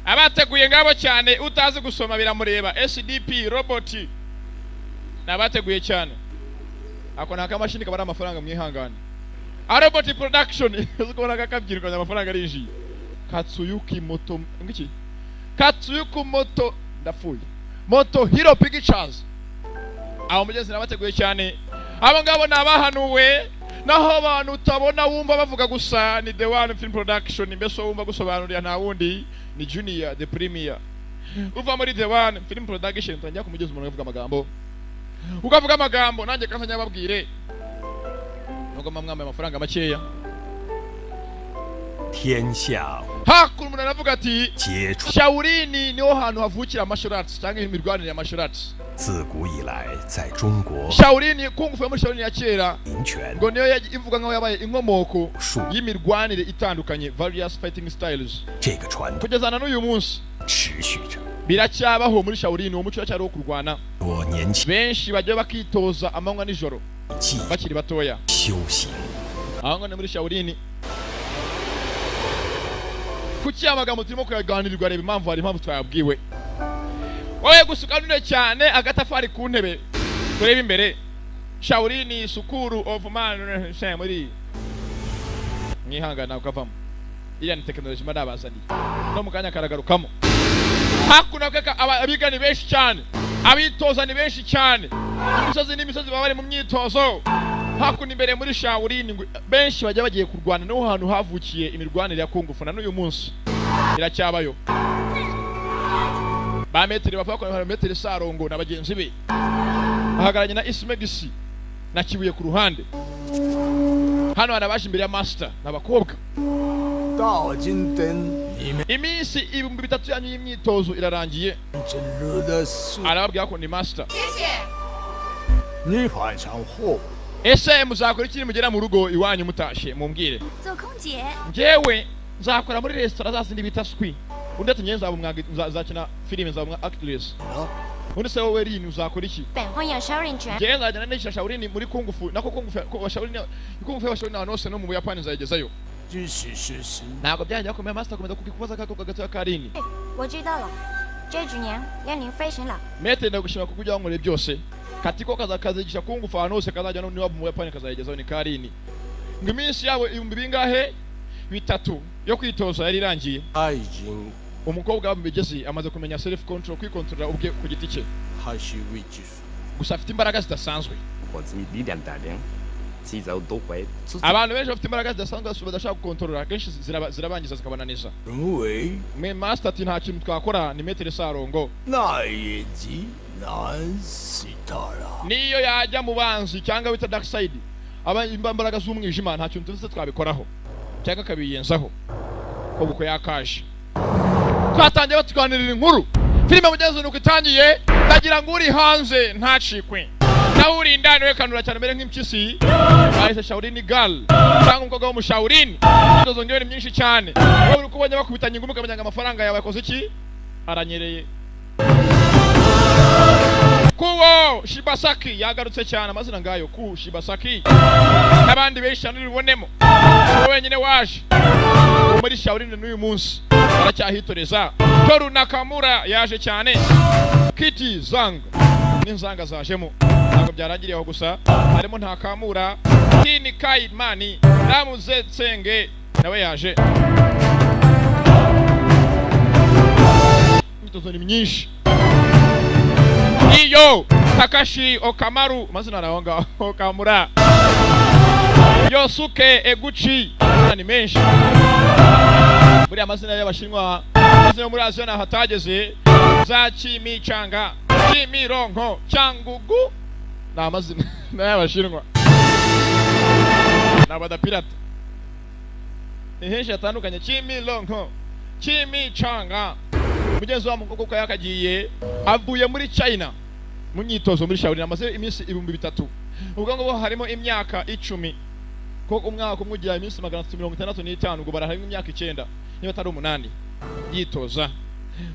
abateguye ngabo cyane utazi gusoma biramureba SDP robot nabateguye cyane ako naka mashini kabara amafaranga mwihangane robot production uzikora kakabyirwa amafaranga ariji Katsuyuki moto ngiki Katsuyuki moto ndafuye moto hero pictures aho mugezi nabateguye cyane abo ngabo nabahanuwe naho abantu utabona wumva bavuga gusa ni the one film production mbeso wumva gusobanurira nta wundi ni junior the premier uva muri the one film production tangira kumugeza umuntu avuga amagambo ukavuga amagambo nanjye kansanya babwire nuko mamwame amafaranga makeya Tianxia hakuru umuntu aravuga ati Shaolin niho hantu havukira martial arts cyangwa imirwanire ya martial arts 自古以来在中国 Shaolin kung fu muri Shaolin ya kera 民权 ngo niyo ivuga nkaho yabaye inkomoko y'imirwanire itandukanye various fighting styles 这个传统 kugezana n'uyu munsi 持续着 biracyabaho muri Shaolin uwo muco cyari wo kurwana 多年前 benshi bajya bakitoza amanywa nijoro 记 bakiri batoya 修行 aho ngo muri Shaolin kuki amagambo turimo kuyaganirirwa reba impamvu hari impamvu twayabwiwe wowe gusukanure cyane agatafari ku ntebe turebe imbere Shaolin sukuru of man muri mwihangana ukavamo iriya ni technology madabazaniye no mukanya karagarukamo hakuna kaka abigani benshi cyane abitoza ni benshi cyane imisozi baba bari mu myitozo hakuna imbere muri Shaolin benshi bajya bagiye kurwana no hantu havukiye imirwanire ya kung fu na n'uyu munsi iracyabayo ba metri bapakora metri sarongo na bagenzi be bahagaranye na Ismegisi na kibuye ku ruhande hano arabaje imbere ya master n'abakobwa iminsi 3 yanyu y'imyitozo irarangiye arababwira ko ni master ese muzakora iki mugera mu rugo iwanyu mutashe mumbwire ngewe nzakora muri restaurant zasindi bita squi undi ati nyenza nzakina filime nzaba actress undi se wowe rini uzakora iki ngewe nzajyana n'isha Shaolin muri kung fu nako kung fu Shaolin nose no mu Buyapani nzayigezayo ntabwo byanjye akomeye master akomeza kukikubaza kako gato karini mete ndagushima kukugira ngo byose katiko kazigisha kung fu anose kazajya no mu Buyapani kazayigezayo ni karini ngo iminsi yabo 3 yo kwitoza yari irangiye umukobwa w'umugezi amaze kumenya self control kwikontrola ubwe ku giti cye gusa afite imbaraga zidasanzwe abantu benshi bafite imbaraga zidasanzwe badashaka gukontrola kenshi zirabangiza zikabananiza me master ati nta kintu twakora ni metere sarongo niyo yajya mu banzi cyangwa bita dark side aba imbaraga z'umwijima nta kintu tuzi twabikoraho cyangwa kabiyenzaho ko buko yakaje twatangiye batuganirira inkuru filime mugeze nuko itangiye ndagira ngo uri hanze ntacikwe nawe uri indani we kanura cyane mbere nk'impyisi bahise Shaolin girl cyangwa umukobwa wo mu Shaolin indozo ngewe ni myinshi cyane wowe uri kubonye bakubitanye ingumi kamenya amafaranga yawe yakoze iki aranyereye kuwo Shibasaki yagarutse cyane amazina ngayo ku Shibasaki n'abandi benshi cyane uribonemo wowe nyine waje muri Shaolin n'uyu munsi baracyahitoreza Toru Nakamura yaje cyane Kiti Zang n'inzanga zajemo ntabwo byarangiriye aho gusa harimo Ntakamura Kini Kaimani Ramuze Tsenge nawe yaje imyitozo ni myinshi iyo Takashi Okamaru mazina arahonga Okamura Yosuke Eguchi ni menshi muri amazina y'abashinwa amazina muri Aziya na hatageze za Chimichanga Chimironko Changugu na amazina y'abashinwa n'abadapirata henshi atandukanye Chimironko Chimichanga mugenzi wa mukoko ko yakagiye avuye muri China mu myitozo muri Shaolin amaze iminsi 3,000 ubwo ngo harimo imyaka 10 ko umwaka umugira iminsi 365 ubwo barahari imyaka 9 niba atari 8 yitoza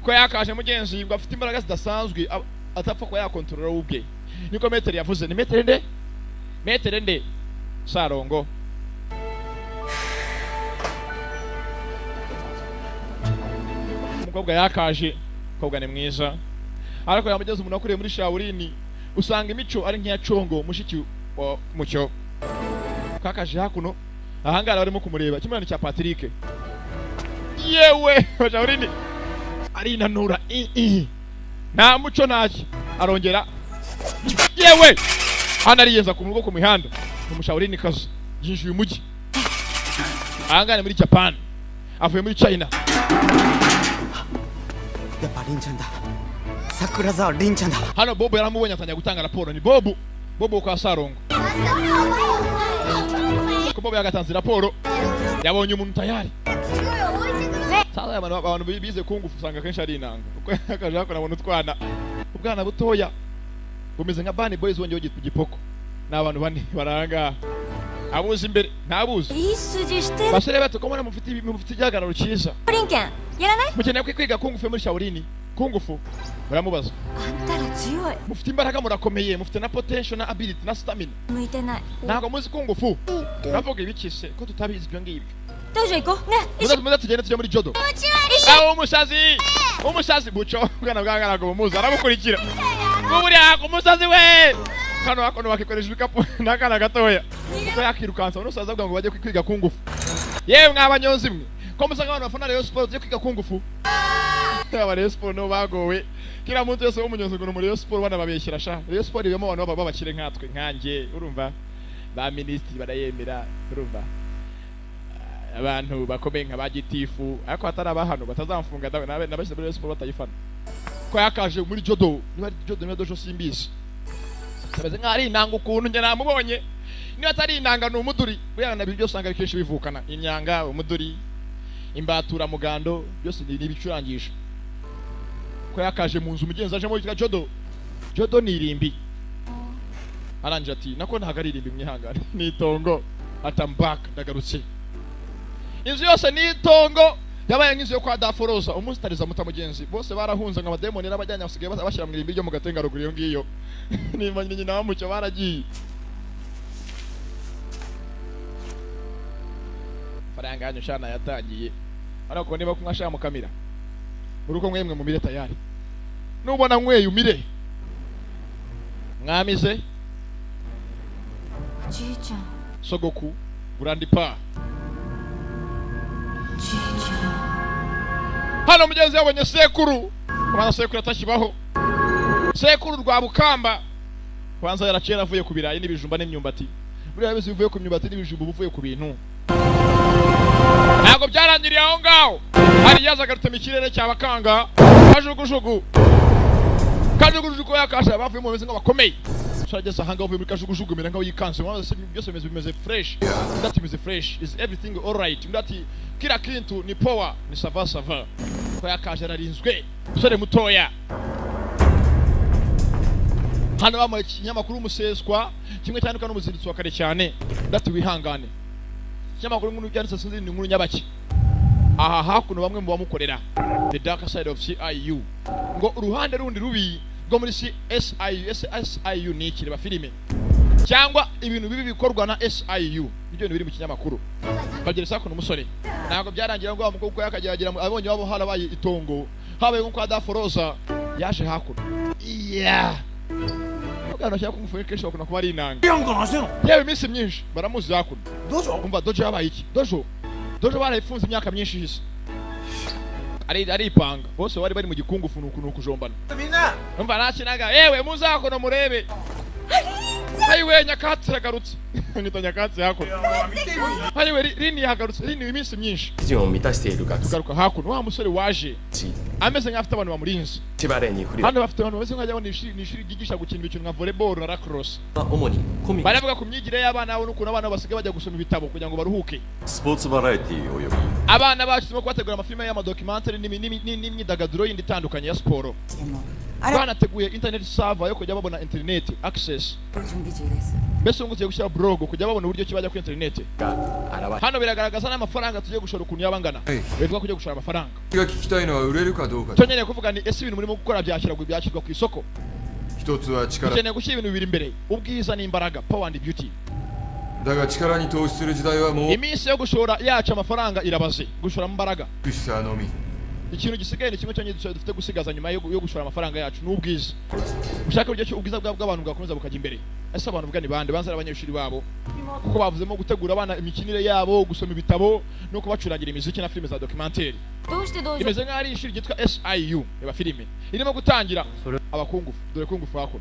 ko yakaje mugenzi ngo afite imbaraga zidasanzwe atapfa ko yakontrola ubwe niko metere yavuze ni metere nde sarongo umukobwa yakaje umukobwa ni mwiza ariko yamugeze umuntu akuriye muri Shaolin usanga imico ari nk'iya Congo mushiki mucyo kakaje hakuno ahangara barimo kumureba kimurani cya Patrick yewe Shaolin ari nanura nta muco naki arongera yewe anariyeza ku murugo ku mihanda mu Shaolin kazo yinjiye umugi ahangara muri Japan avuye muri China hano Bobo yaramubonye atanya gutanga raporo ni Bobo kwa Sarongo ko Bobo yagatanze raporo yabonye umuntu tayari sasa abantu bize kungufu usanga kenshi ari inanga uko akaje akora abantu twana ubwana butoya bumeze nka Bani Boys wongewe gipoko n'abantu bane baranga abuze imbere ntabuze basere bato ko mufite igihagararo cyiza mukeneye kwiga kungufu muri Shaolin kungufu baramubaza mufite imbaraga murakomeye mufite na potential na ability na stamina ntabwo muzi kungufu navuga ibikise ko tutabizi ibyo ngibyo muza tugende tujye muri judo umusazi buco bwana bwangarago bumuza aramukurikira buriya umusazi we kano hakono bakikoresha ibikapu n'akana gatoya ko yakirukansa n'usaza bwa ngo bajye kwiga kungufu yewe mwabanyonzi mwe ko musanga abantu bafana Rayon Sport byo kwiga kungufu aba Rayon Sport no bagowe kila muntu yose w'umunyonzi ngo muri Rayon Sport bana babeshyira sha Rayon Sport ibemo abantu babakire nkatwe nkanjye urumva ba ministri barayemera urumva abantu bakomeye nka bagitifu ariko atarabahano batazamfunga nabashyize muri Rayon Sport batayifana ko yakaje muri judo niba judo niba dojo simbizi sabeze nkari inanga ukuntu nge namubonye niba atari inanga no umuduri buyana nabyo usanga kenshi bivukana inyanga umuduri imbatura mugando byose ni ibicurangisha ko yakaje mu nzu mugenzi aje mu judo ni irimbi aranje ati nako ntagari irimbi mwihangane ni itongo atambaka ndagarutse inzu yose ni itongo yabaye nk'izo yo kwa Daforoza umusitariza mutamugenzi bose barahunze nka abademoni n'abajyanye basigaye bashyira mu irimbi ryo mu gatenga ruguru iyo ngiyo ni manyi na mucyo baragiye faranga yanyu shana yatangiye ariko niba kumwashaka mukamira uruko mwemwe mu mire tayari nubona nkweye umire mwamize Chicha sogoku Burandipa hano mugenzi yabonye sekuru kwanza sekuru atashibaho sekuru rwa Bukamba kwanza yaracera avuye ku birayi n'ibijumba n'imyumbati buriya bese bivuye ku myumbati n'ibijumba buvuye ku bintu ntabwo byarangiriye aho ngaho hari yazagarutse mu kirere cy'abakanga kajugujugu yakasha bavuye mu bimeze nk'abakomeye cyageze aha ngaho muri kajugujugu mera nkaho yikanze byose bimeze fresh ndati bimeze fresh is everything all right ndati kila kintu ni power ni sava ko yakaje ararinzwe usore mutoya hano bamwe kinyamakuru umuseswa kimwe cyane kandi umuzinditsi wa kare cyane ndati wihangane kinyamakuru nkuru byanditse sinzi ni nkuru nyabaki aha hakuno bamwe mu bamukorera the dark side of CIU ngo uruhande rundi rubi ngo muri SIU ni kireba filime cyangwa ibintu bibi bikorwa na SIU ibyo biri mu kinyamakuru bagire sako n'umusore ntabwo byarangira ngo amukoko yakageragira abonye babo harabaye itongo habaye nko kwa Daforoza yaje hakuno ukana cyako kumfuye kesho kuna kuba ari inanga yewe iminsi myinshi baramuzi hakuno umva dojo yabaye iki dojo barayifunze imyaka myinshi hise ari ipanga bose bari mu gikungufu nuko kujombana umva nakinaga yewe muzakono murebe hayiwe nyakatsi yagarutse nita nyakatsi yako hayiwe rini yagarutse rini iminsi myinshi tugaruka hakuno wa musore waje ameze nk'afite abantu bamurinze hano bafite abantu bose nkajya ni ishuri ryigisha gukina imikino nka volleyball na lacrosse baravuga ku myigire y'abana abo n'ukuntu abana basigaye bajya gusoma ibitabo kugira ngo baruhuke sports variety oyo abana bashyizemo kubategura amafilime y'amadocumentary n'imyidagaduro yindi itandukanye ya siporo banateguye internet server yo kujya babona internet access mbese ngugiye gushyira blog kujya babona uburyo kibajya ku internet hano biragaragaza n'amafaranga tugiye gushora ukuntu yabangana bivuga kujya gushora amafaranga cyonyine kuvuga ni ese ibintu murimo gukora byashyirwa ku isoko cyane gushyira ibintu bibiri imbere ubwiza n'imbaraga power and beauty iminsi yo gushora yacu amafaranga irabaze gushora imbaraga ikintu gisigaye ni kimwe cyanye dufite gusigaza nyuma yo gushora amafaranga yacu n'ubwiza ushaka buryo cyo ubwiza bw'abantu bwakomeza bukajya imbere ese abantu bwani bande banzara abanyeshuri babo kuko bavuzemo gutegura abana imikinire yabo gusoma ibitabo no kubacurangira imiziki na filime za documentaire imeze nk'ari ishuri ryitwa cyir eba filime irimo gutangira abakungufu dore kungufu hako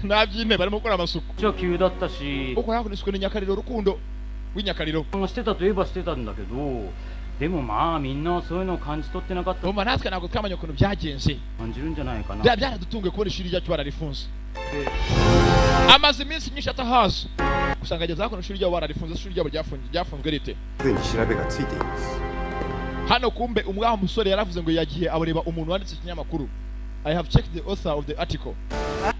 nabyine barimo gukora amasuku cyo cyudattashi uko hako niswe ni nyakariro rukundo w'inyakariro してたといえばしてたんだけどでもまあみんなそういうのを感じ取ってなかった。Mama natwe ntabwo twamanya ukuntu byagenze. 感じるんじゃないかな。byaradutunguye kubona ishuri ryacu bararifunze. Amaze iminsi myinshi atahaza. Usanga ageze hakuno ishuri ryabo bararifunze, ishuri ryabo ryafunzwe rite. Hano kumbe umwaho musore yaravuze ngo yagiye abureba umuntu wanditse ikinyamakuru. I have checked the author of the article.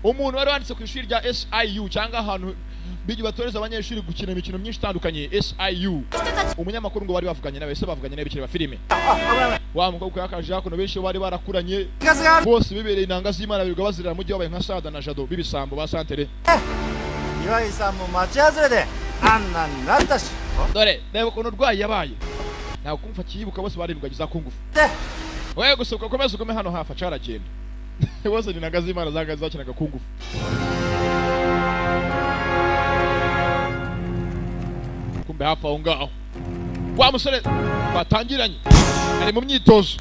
Umuntu wari wanditse ku ishuri rya cyir cyangwa ahantu bigi batoreza abanyeshuri gukina imikino myinshi itandukanye cyir. Umunyamakuru ngo bari bavuganye nawe, se bavuganye nawe bikira ba filime. Wa mukobwa yakaje hakuno benshi bari barakuranye. Bose bibereye inanga z'Imana birirwa bazirira mu gihe babaye nka Sada na Jado bibisambo ba santere. Iwai-san mo machiazure de anna nattashi. Dore reba ukuntu urwaye yabaye. Ntabwo kumva kiyibuka bose barindwa giza kungufu. Wewe gusohoka komeza ugome hano hafa caragenda. Bose ni inanga z'Imana zagaze zakinaga kungufu. Kumbe hafa aho ngaho wa musore batangiranye ari mu myitozo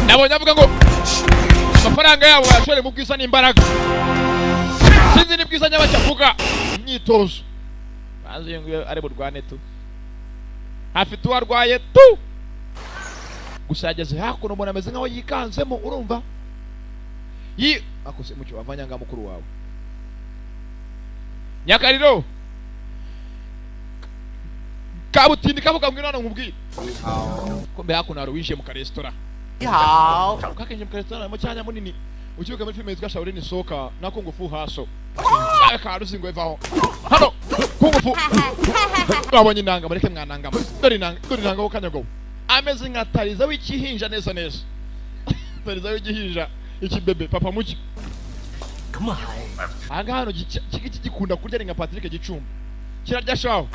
nabonye avuga ngo amafaranga yabo yashore mu bwiza n'imbaraga sinzi ni bwiza nyabacavuga imyitozo bazi ngo ari burwane tu afite uwarwaye tu gusa yageze hakuno umuntu ameze nkaho yikanzemo urumva akose mucyo bavanya nga mukuru wawe nyakariro kabutindi kavuga ngo none nkubwire kombe hakuno ari winjiye mu karesitora kakenje mu karesitora mu cyanya munini ukibuka muri filime zwa Shaolin Soka na kungufu haso akaruzi ngo evaho hano kungufu babonye inanga bareke mwananga dore inanga wokanyago ameze nka Tariza w'ikihinja neza neza Tariza w'igihinja ikibebe papa muki Anga hano kiki gikunda kurya ni nka Patrick Gicumba kirarya shaho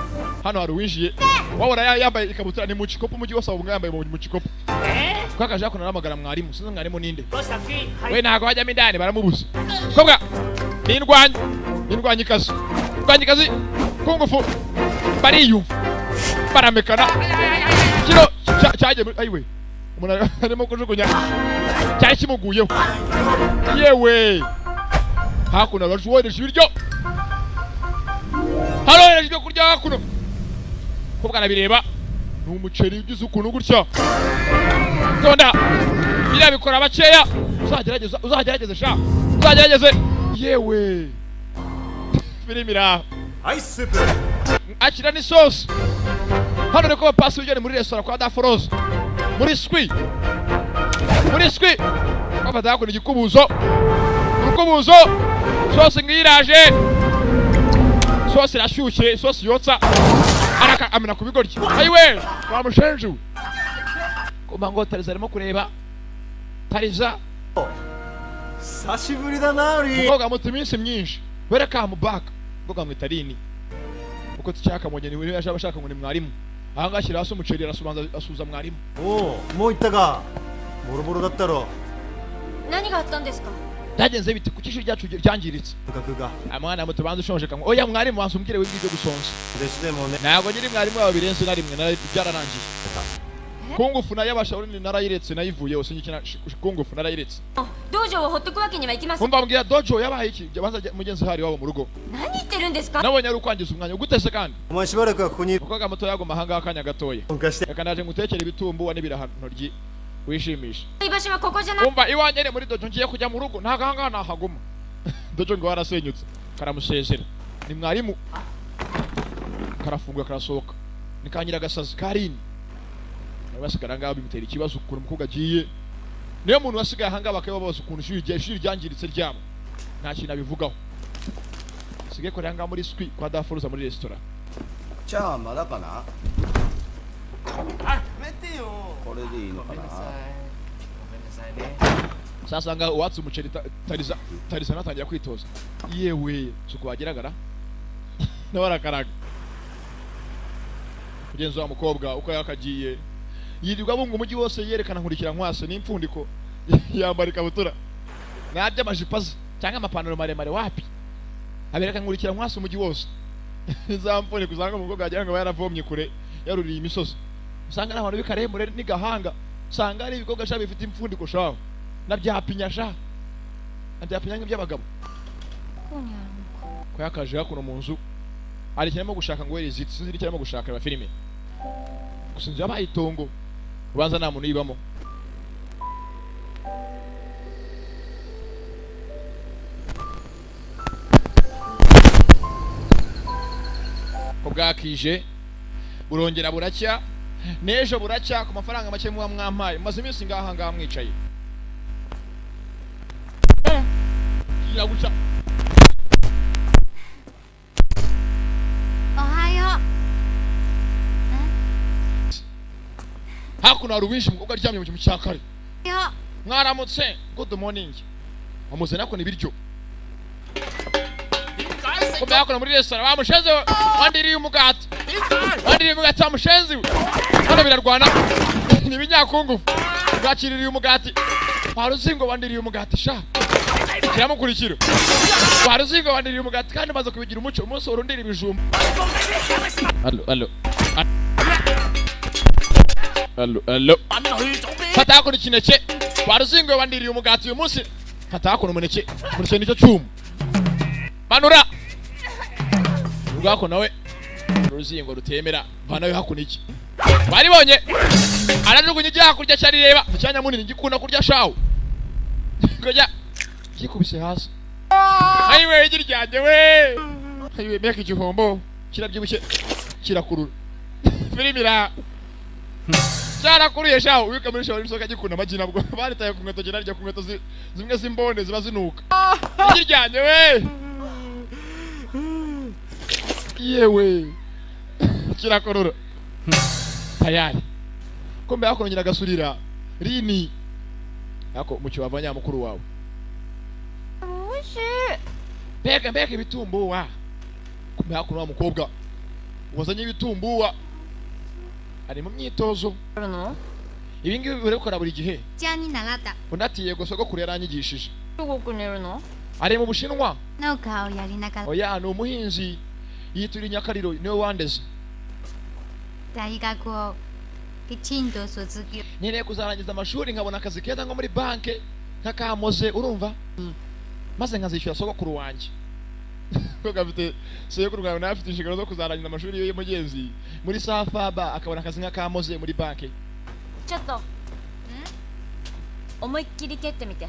hano hari winjiye wabora yambaye ikabutura ni mu kikopo mugi wose abunga yambaye mu kikopo kwakaje akona namagara mwarimu sinzi mwarimu ninde we ntago hajya mindani baramubuza kobwa nindwanyikazi kungufu bariyumva baramekana kiro cyaje ayiwe umuntu arimo kujugunya cyari kimuguyeho yewe hakuno bajuworesha ibiryo haroherejwe kurya hakuno kobwa nabireba ni umuceri ugize ukuntu gutya tonda bira bikora bakeya uzagerageze sha uzagerageze yewe birimira akira ni sauce hano reko bapasi ujye muri restaurant kwa Daforoze muri squid bafata hakuno igikubuzo urukubuzo sauce ngiraje sauce irashyushye sauce yotsa araka amena kubigoryi ayiwe bamushenju kuba ngo Tariza arimo kureba Tariza sashiburi da nauri ngoga mutu iminsi myinshi welcome back ngoga mwitarini uko tucyaka monye ni we ashaka ngo ni mwarimu ahanga ashyira hasi umuceri asuza mwarimu mo itaga boroboro dattaro nani ga atta ndesu ka byagenze bite ku cyisho ryacu ryangiritse amwana mutu banze ushonje kamwe oya mwarimu wansumkire w'ibyo gusonza ntabwo nyiri mwarimu wawe birenze na rimwe byararangiye kungufu nayo abashauri narayiretse nayivuye ose nyikina kungufu narayiretse dojo wo hotte ku wake ni bakimasu umva mbwira dojo yabaye iki baza mugenzi hari wabo mu rugo nani itteru ndesu ka nabonye ari ukwangiza umwanya ugutese kandi umashibara kunyi ukoga muto yagoma hanga akanya gatoya reka naje ngutekera ibitumbu wanibira hantoryi wishimisha ibashi wa koko jana umva iwanye ne muri dojo ngiye kujya mu rugo ntaga hanga nahaguma dojo ngo warasenyutse karamusezera ni mwarimu karafunguka karasohoka nikanyira gasazi karini basigara ngaho bimutera ikibazo ukura umukobwa agiye niyo muntu wasigaye hanga bakababaza ukuntu ishuri ryangiritse ryabo nta kintu abivugaho sige ko ranga muri squid kwa Daforoze muri restaurant chama da kana meteo kore de ino kana sasa nga watsu umuceri Tariza natangira kwitoza yewe suko wageragara nabarakaraga mugenzi wa mukobwa uko yakagiye yirirwa bunga umujyi wose yerekana nkurikira nkwase n'impfundiko yambara ikabutura nabyo amajipo azi cyangwa amapantaro maremare wapi abereka nkurikira nkwase umujyi wose izampfundiko usanga umukobwa wagira ngo yaravomye kure yaruriye imisozi usanga n'abantu bikaremure n'igahanga usanga ari ibikorwa sha bifite impfundiko shaho nabyapinya sha nabyapinya nk'iby'abagabo ko yakaje hakuno mu nzu ari kirimo gushaka ngo weri sinzi kirimo gushaka aba filime gusa nje abaye itongo ubanza nta muntu yibamo ubwakije burongera buracya nejo buracya ku mafaranga make muwa mwampaye maze iminsi ngaha mwicaye yaguca hakuno hari uwinshi umukobwa aryamye mu kintu cya kare mwaramutse good morning amuze nako nibiryo kumbe hakuno muri restaurant bamushenze wandiriye umugati amushenze hano birarwana n'ibinyakungu bwakiririye umugati waruzingo wandiriye umugati sha kiramukurikira waruzingo wandiriye umugati kandi maze kubigira umuco umunsi urundira ibijumba allo fata hakuno ikineke waruzingo wandiriye umugati uyu munsi fata hakuno umuneke nicyo cyuma manura ubwako nawe uruzingo rutemera vanayo hakuno iki baribonye arajugunye ijya hakurya cyari reba cyanya munini ngikunda kurya shawo kujya kikubise hasi ayiwe igiryanje we ayiwe meka igihombo kirabyibushye kirakurura filimira cyarakuruye shawo wika muri shawo bisoka gikunda amagi nabwo baritaye ku nkweto gena rya ku nkweto zimwe zimbone ziba zinuka igiryanje we yewe kirakorora tayari kumbe yakongera gasurira rini yako mucyo bavanya mukuru wawe mbega ibitumbuwa kumbe hakuno wa mukobwa wazanye ibitumbuwa ari mu myitozo ibi ngibi bire gukora buri gihe unatiye gosoko kure yaranyigishije ari mu Bushinwa oya ni umuhinzi yituri nyakariro niwe wandeze nyine kuzarangiza amashuri nkabona akazi keza nko muri banke nkakamoze urumva maze nkazishyura sogokuru wanjye ko gafite sogokuru wawe nawe afite inshingano zo kuzarangiza amashuri ye mugenzi muri safaba akabona akazi nkakamoze muri banke cyoto omoikiri kete mite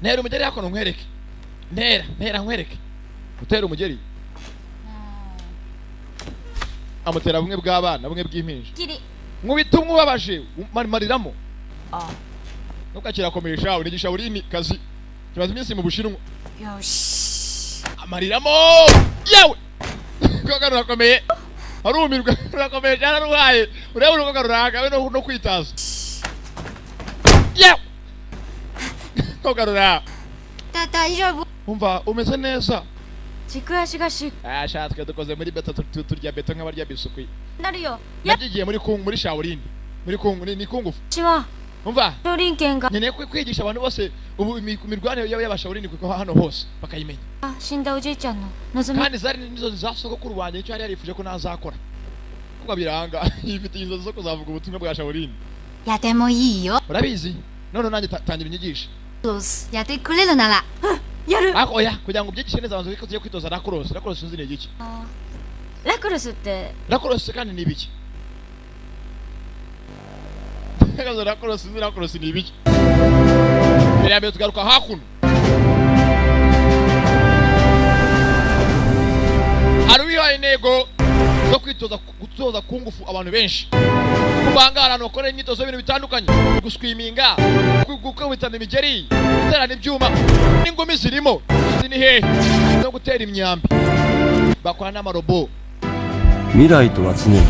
nera umugeri yako nkwereke nera nkwereke utera umugeri amutera bumwe bw'abana bumwe bw'impinja nkubita ubabaje mariramo ntukakirakomeresha urigisha urini kazi kimaze iminsi mu Bushinwa amariramo yewe koga rurakomeye arumirwa rurakomeye cyane ruhaye ureba urukoga ruraka no kwitaza yewe koga rura umva umeze neza ashatwe dukoze muri beto turya beto nk'abarya bisukwi nagiye muri shawurindi muri kungu ni kungufu umva nyene kwigisha abantu bose ubu imirwanire y'abashawurindi kuko hano hose bakayimenya kandi zari nizo zasogokuru wanjye icyo yari yarifuje ko nazakora kuko biranga ifite inzozi zo kuzavuga ubutumwa bwa shawurindi urabizi none nanjye tangira inyigisha ako oya kugira ngo ubyigishe neza abantu ugiye kwitoza lacrosse sinzi ni iki lacrosse kandi ni ibiki kazo lacrosse ni ibiki birambye tugaruka hakuno haruyo intego zo gutoza kungufu abantu benshi kubanga abantu bakora imyitozo y'ibintu bitandukanye guswiminga gukubitana imigeri guterana ibyuma n'ingumi zirimo zini hehe no gutera imyambi bakora n'amarobo 未来とは常に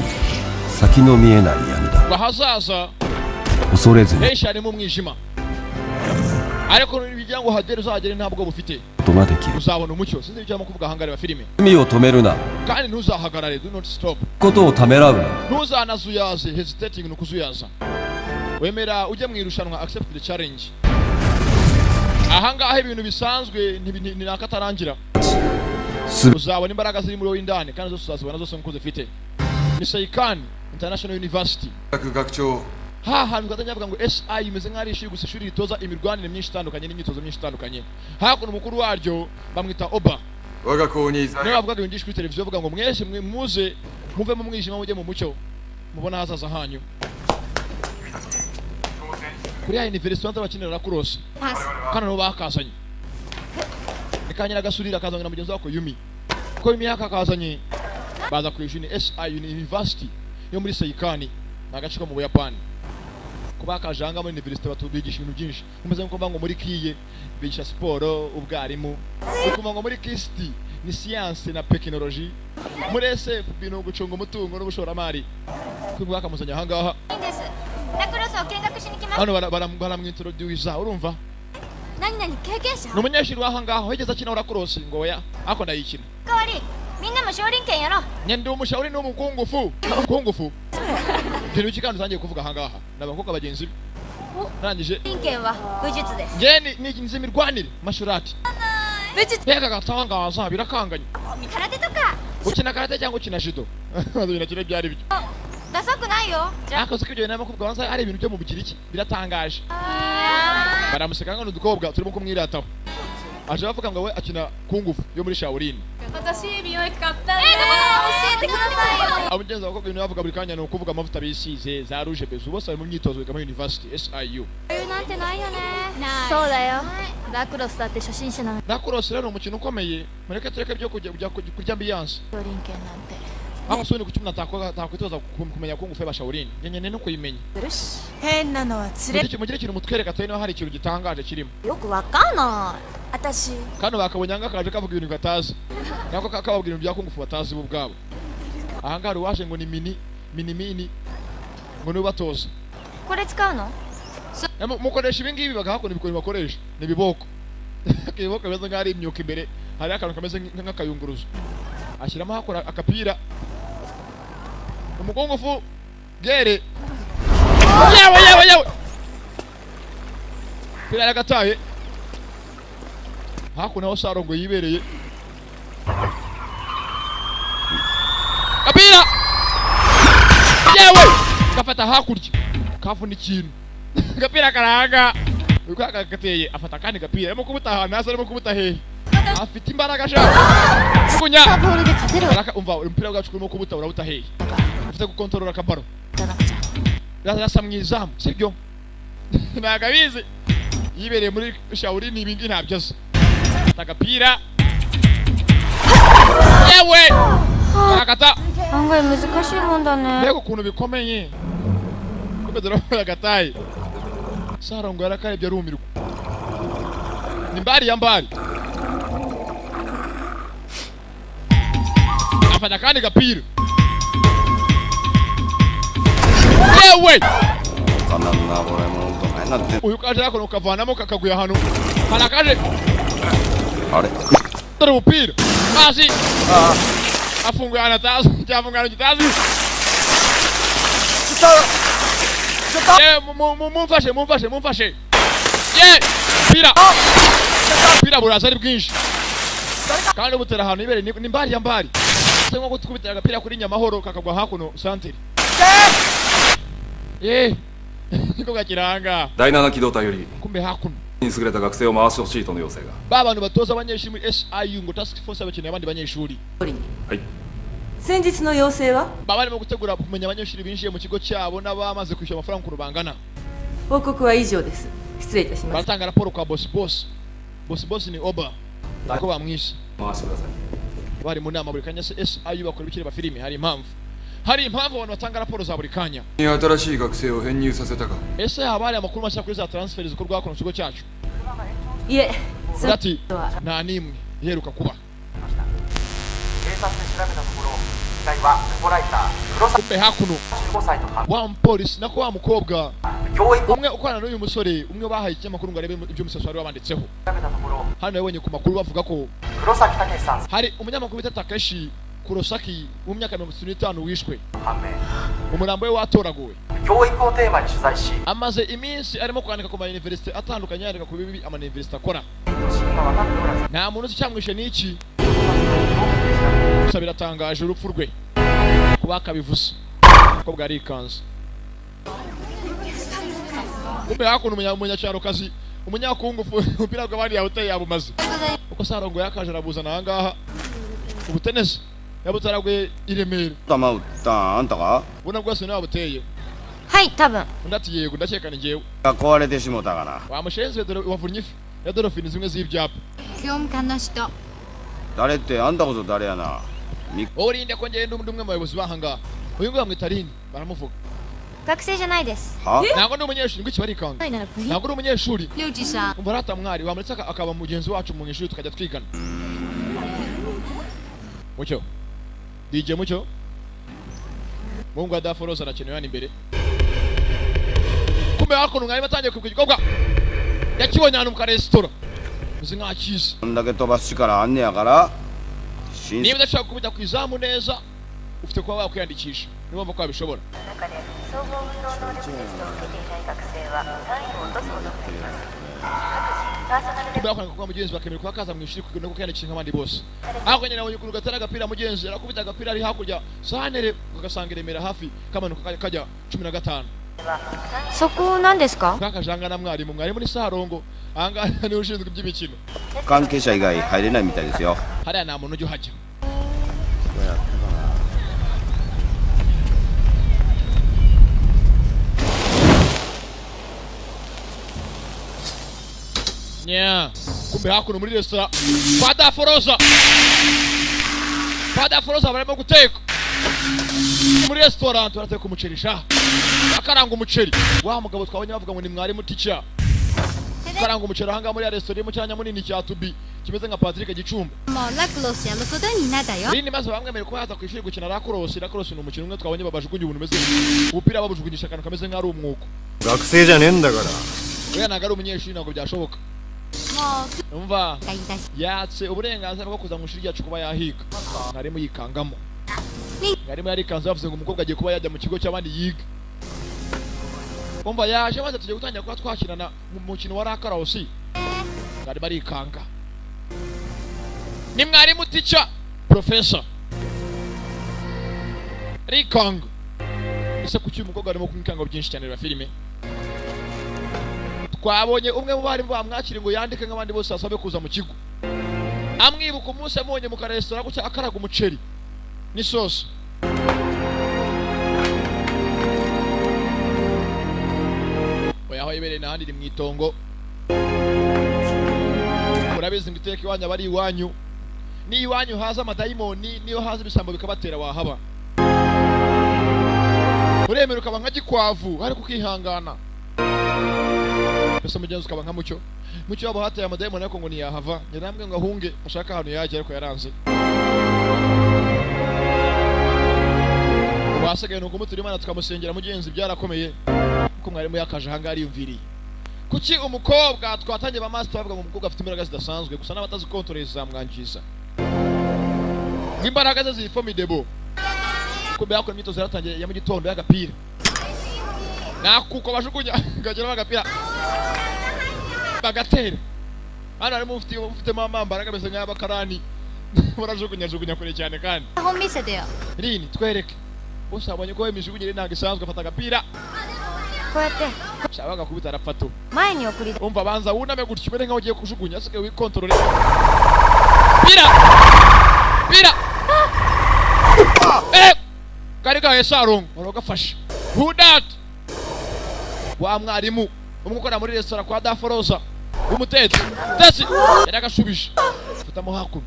先の見えない闇だ bahazaza 恐れずに henshi harimo umwijima ariko bijya ngo hagere uzagere ntabwo bufite ことができる uzabona umucyo sinzi icyo kuvuga hangare wa filime 罪を止めるな kandi ntuzahagarare do not stop ことをためらうな ntuzanazuyaze hesitating no kuzuyaza wemera ujye mu irushanwa accept the challenge ahangaha ibintu bisanzwe ni nakatarangira uzabona imbaraga ziri muri wowe indani kandi zose uzazibona zose nkuko zifite ni cyir International University 学長 hantu gatanyavuga ngo SI imeze nk'ari ishuri gusa ishuri ritoza imirwanire myinshi itandukanye n'imyitozo myinshi itandukanye hakuno umukuru waryo bamwita Oba 我が校に niwe bavugaga ibintu kuri televiziyo bavuga ngo mwese muze muve mu mwijima mujye mu mucyo mubona hazaza hanyu kuri ya university wanza bakinira cross kana no bakazanye ikanyira gasurira akazangira mugenzi wako Yumi ko imyaka akazanye baza ku ishuri SI University yo muri cyir nagacika mu Buyapani kuba kajanga muri university batubigisha ibintu byinshi umeze nko ngo muri kiye bigisha siporo ubwarimu ukuvuga ngo muri kisti ni science na technology muri SF bintu gucunga umutungo n'ubushoramari kuba kamuzanya hangaha いいんです。ラクロスを見学しに来ました。 hano baramwintroduce urumva 何々経験者 n'umunyeshuri wahangaha wigeze akina urakurosi ngo oya ako ndayikina 代わりみんなも少林拳やろう。 nyende umushauri n'umukungufu ibintu biki kandi utangiye kuvuga ahangaha n'abakobwa bagenzi be narangije 少林拳は武術です。 ngeni ni inzi mirwanire mashurati 武術 mbega gatangaza birakanganye 空手とか ukina karate cyangwa ukina judo binakire byari byo ダサくないよ。じゃ akoze ko ibyo bintu bakubwa banza ari ibintu byo mu bugiriki biratangaje あ。 baramuseka ngo n'udukobwa turimo kumwirataho aje bavuga ngo we akina kungufu yo muri Shaolin 私美容液買ったね。教えてくださいよ。 abagenzi abakobwa ibintu bavuga buri kanya ni ukuvuga amavuta bisize za rouge bezu bose bari mu myitozo biga muri university SIU なんてないよね。そうだよラクロスだって初心者なのに nakurose rero umukino ukomeye mureke tureke byo kurya ambiance 少林拳なんて aho soni ku kimwe atakwitoza kumenya kungufu ya Shaolin nyenye no kuyimenya するし 変なのは連れ mugire ikintu mutwereka tari niho hari ikintu gitangaje kirimo よくわかんない私 kandi bakabonye anga kaje kavuga ibintu batazi nako kakababwira ibintu bya kungufu batazi bo bwabo ahangaha waje ngo ni mini ngo niwe batoza これ使うの？ mukoresha ibi ngibi bagahakora ibikoni bakoresha ni ibiboko ibiboko bimeze nk'aho ari imyuka imbere hari akantu kameze nk'akayunguruzo ashyiramo hakora akapira umukungufu gere yewe pira yagataye hakuno aho Sarongo yibereye kapira yewe gafata hakurya kavuna ikintu gapira karanga uko akateye afata kandi gapira arimo kubuta ahantu hasi arimo kubuta hehe afite imbaraga shaka kunya ボールで勝てるわ araka umva umupira wacu urimo kubuta urabuta hehe ufite gukontorora akabaro yasa mwizamu sibyo nagabizi yibereye muri Shaolin ibingi ntabyo azi agapira yewe akata 案外難しいもんだね。 mbega ukuntu bikomeye kubedera agataye Sarongo yarakarebye arumirwa ni mbari ya mbari afanya kandi gapira yewe あんな俺もどないなってん uyu kaje yako ukavanamo kakaguya hano harakaje あれ dore umupira basi afunguye anatazi cyafungana gitazi mumfashe ye pira buraza ari bwinshi kandi butera ahantu ibere ni mbari ya mbari se nko gukubitira agapira kuri Nyamahoro kakagwa hakuno santere niko gakiranga 第7機動隊より kumbe hakuno 優れた学生を回してほしいとの要請が ba bantu batoza abanyeshuri muri SIU ngo task force abakeneye abandi banyeshuri はい 先日の要請は baba barimo gutegura kumenya abanyeshuri binjiye mu kigo cyabo n'abamaze kwishyura amafaranga ukuntu bangana 報告は以上です失礼いたします baratanga raporo kwa boss ni Oba nako bamwishe 回してください bari mu nama buri kanya se SIU bakora ibikiri ba filime hari impamvu abantu batanga raporo za buri kanya 新しい学生を編入させたか ese haba hari amakuru mashya kuri za transfer zikorwa hakuno mu kigo cyacu いえそれ ati は nta n'imwe iheruka kuba 警察で調べたところ遺体はルポライター黒崎 kumbe hakuno 15歳と判 wa mupolisi nako wa mukobwa umwe ukorana n'uyu musore umwe bahaye ikinyamakuru ngo arebe ibyo umusaso wari wabanditseho hano yabonye ku makuru bavuga ko hari umunyamakuru bita Takeshi Kurosaki mu myaka 65 wishwe umurambo we watoraguwe amaze iminsi arimo kwandika ku ma university atandukanye yandika ku bibi ama university akora nta muntu cyamwishe n'iki gusa biratangaje urupfu rwe kubaka bivuze ko bwari ikanzu kumbe hakuno umunyacyaro kazi umunyakungu upira bw'abandi yahuteye yabumaze uko sarongo yakaje arabuza nangaha ubuteneze yabutaragwe iremere buna bwose nawe buteyeはい多分 ndati yego ndakeka ni ngewe 壊れてしもたかな wamushenze dore wavunnye ifi ya dolphine zimwe z'ibyapa 業務官の人 誰ってあんたこそ誰やな urinde ko ngende umwe mu bayobozi bahanga uyu ngo bamwita Rini baramuvuga 学生じゃないです は ntabwo ndi umunyeshuri ngo ikibarikanga はいなら部員 ntabwo ndi umunyeshuri リュウジさん umva rata mwari wamuretse akaba mugenzi wacu mu ishuri tukajya twigana mucyo DJ mucyo mungu adaforoza arakenewe hano imbere kumbe hakuno mwari batangiye ku gikorwa yakibonye ahantu mu karesitora uzi nkakiza こんだけ飛ばす力あんねやから新 niba udashaka kubita ku izamu neza ufite kuba wakwiyandikisha niba wumva ko wabishobora kumbe hakuno kuba mugenzi bakemera kuba kaza mu ishuri kugira ngo kwiyandikisha nk'abandi bose ahubwo nyine nabonye ukuntu gatera agapira mugenzi arakubita agapira ari hakurya santere ugasanga iremera hafi kamanuka kajya 15 そこなんですか kakajanga na mwarimu ni sarongo ahangaha ni ushinzwe iby'imikino 関係者以外入れないみたいですよ hariya nta muntu ujya uhajya nya kumbe hakuno muri restaurant Fada Foroza barimo guteka muri restaurant barateka umuceri sha akaranga umuceri wa mugabo twabonye bavuga ngo ni mwarimu teacher karanga umuceri ahanga muri restaurant mu cyanya munini cya tubi kimeze nka Patrick Gicumba もうラクロスやることになったよ Rini maze bamwemerera ko yaza kwishuri gukina lacrosse ni umukino umwe twabonye babajugunye ubuntu meze ubupira babujugunyisha akantu kameze nk'ari umwuko 学生じゃねえんだから we ntabwo ari umunyeshuri ntabwo byashoboka も umva うがいいだし yatse uburenganzira bwo kuza mu ishuri ryacu kuba yahiga ntarimo yikangamo ntarimo yarikanze bavuze ngo umukobwa agiye kuba yajya mu kigo cy'abandi yiga umva yaje maze tugiye gutangira kuba twakinana mu mukino wa lacrosse ntarimo arikanga ni mwarimu teacher professor rikanga ese kuki umukobwa arimo kumikanga byinshi cyane rwa filime twabonye umwe mu bari bamwakira ngo yandike nk'abandi bose asabe kuza mu kigo amwibuka umunsi amubonye mu karesitora gucya akaraga umuceri n'isosi oya aho ibereye n'ahandi ni mu itongo murabizi ngo iteka iwanyu aba ari iwanyu ni iwanyu haza amadayimoni niyo haza ibisambo bikabatera wahaba uremera ukaba nka gikwavu ariko ukihangana pesa mugenzi ukaba nka mucyo wabo hateye amadayimoni ariko ngo ntiyahava nyiramwe ngo ahunge ashaka ahantu yajya ariko yaranze wasigaye nuko mutura Imana tukamusengera mugenzi byarakomeye kuko mwarimu yakaje ahanga ariyumviriye kuki umukobwa twatangiye ba master bavuga ngo umukobwa afite imbaraga zidasanzwe gusa n'abatazi control zamwangiza imbaraga ze ziri formidable kumbe yakora imyitozo yaratangiye ya mu gitondo y'agapira nakuko bajugunya ngagera bagapira bagatera hano harimo ufite mama mbaraga bese nk'abakarani barajugunya kure cyane kandi 本見せてよ Rini twereke bose abonye ko imijugunyire ntabwo isanzwe afata agapira こうやって shaka gakubita arapfato 前に送り出 umva banza wuname gutyo ubere nkaho ugiye kujugunya asigaye wikontorore pira kari gahe sarongo uragafasha who that wa mwarimu umukora muri restaurant kwa Daforoza umutetsi ndetse yaragashubije futamo hakuno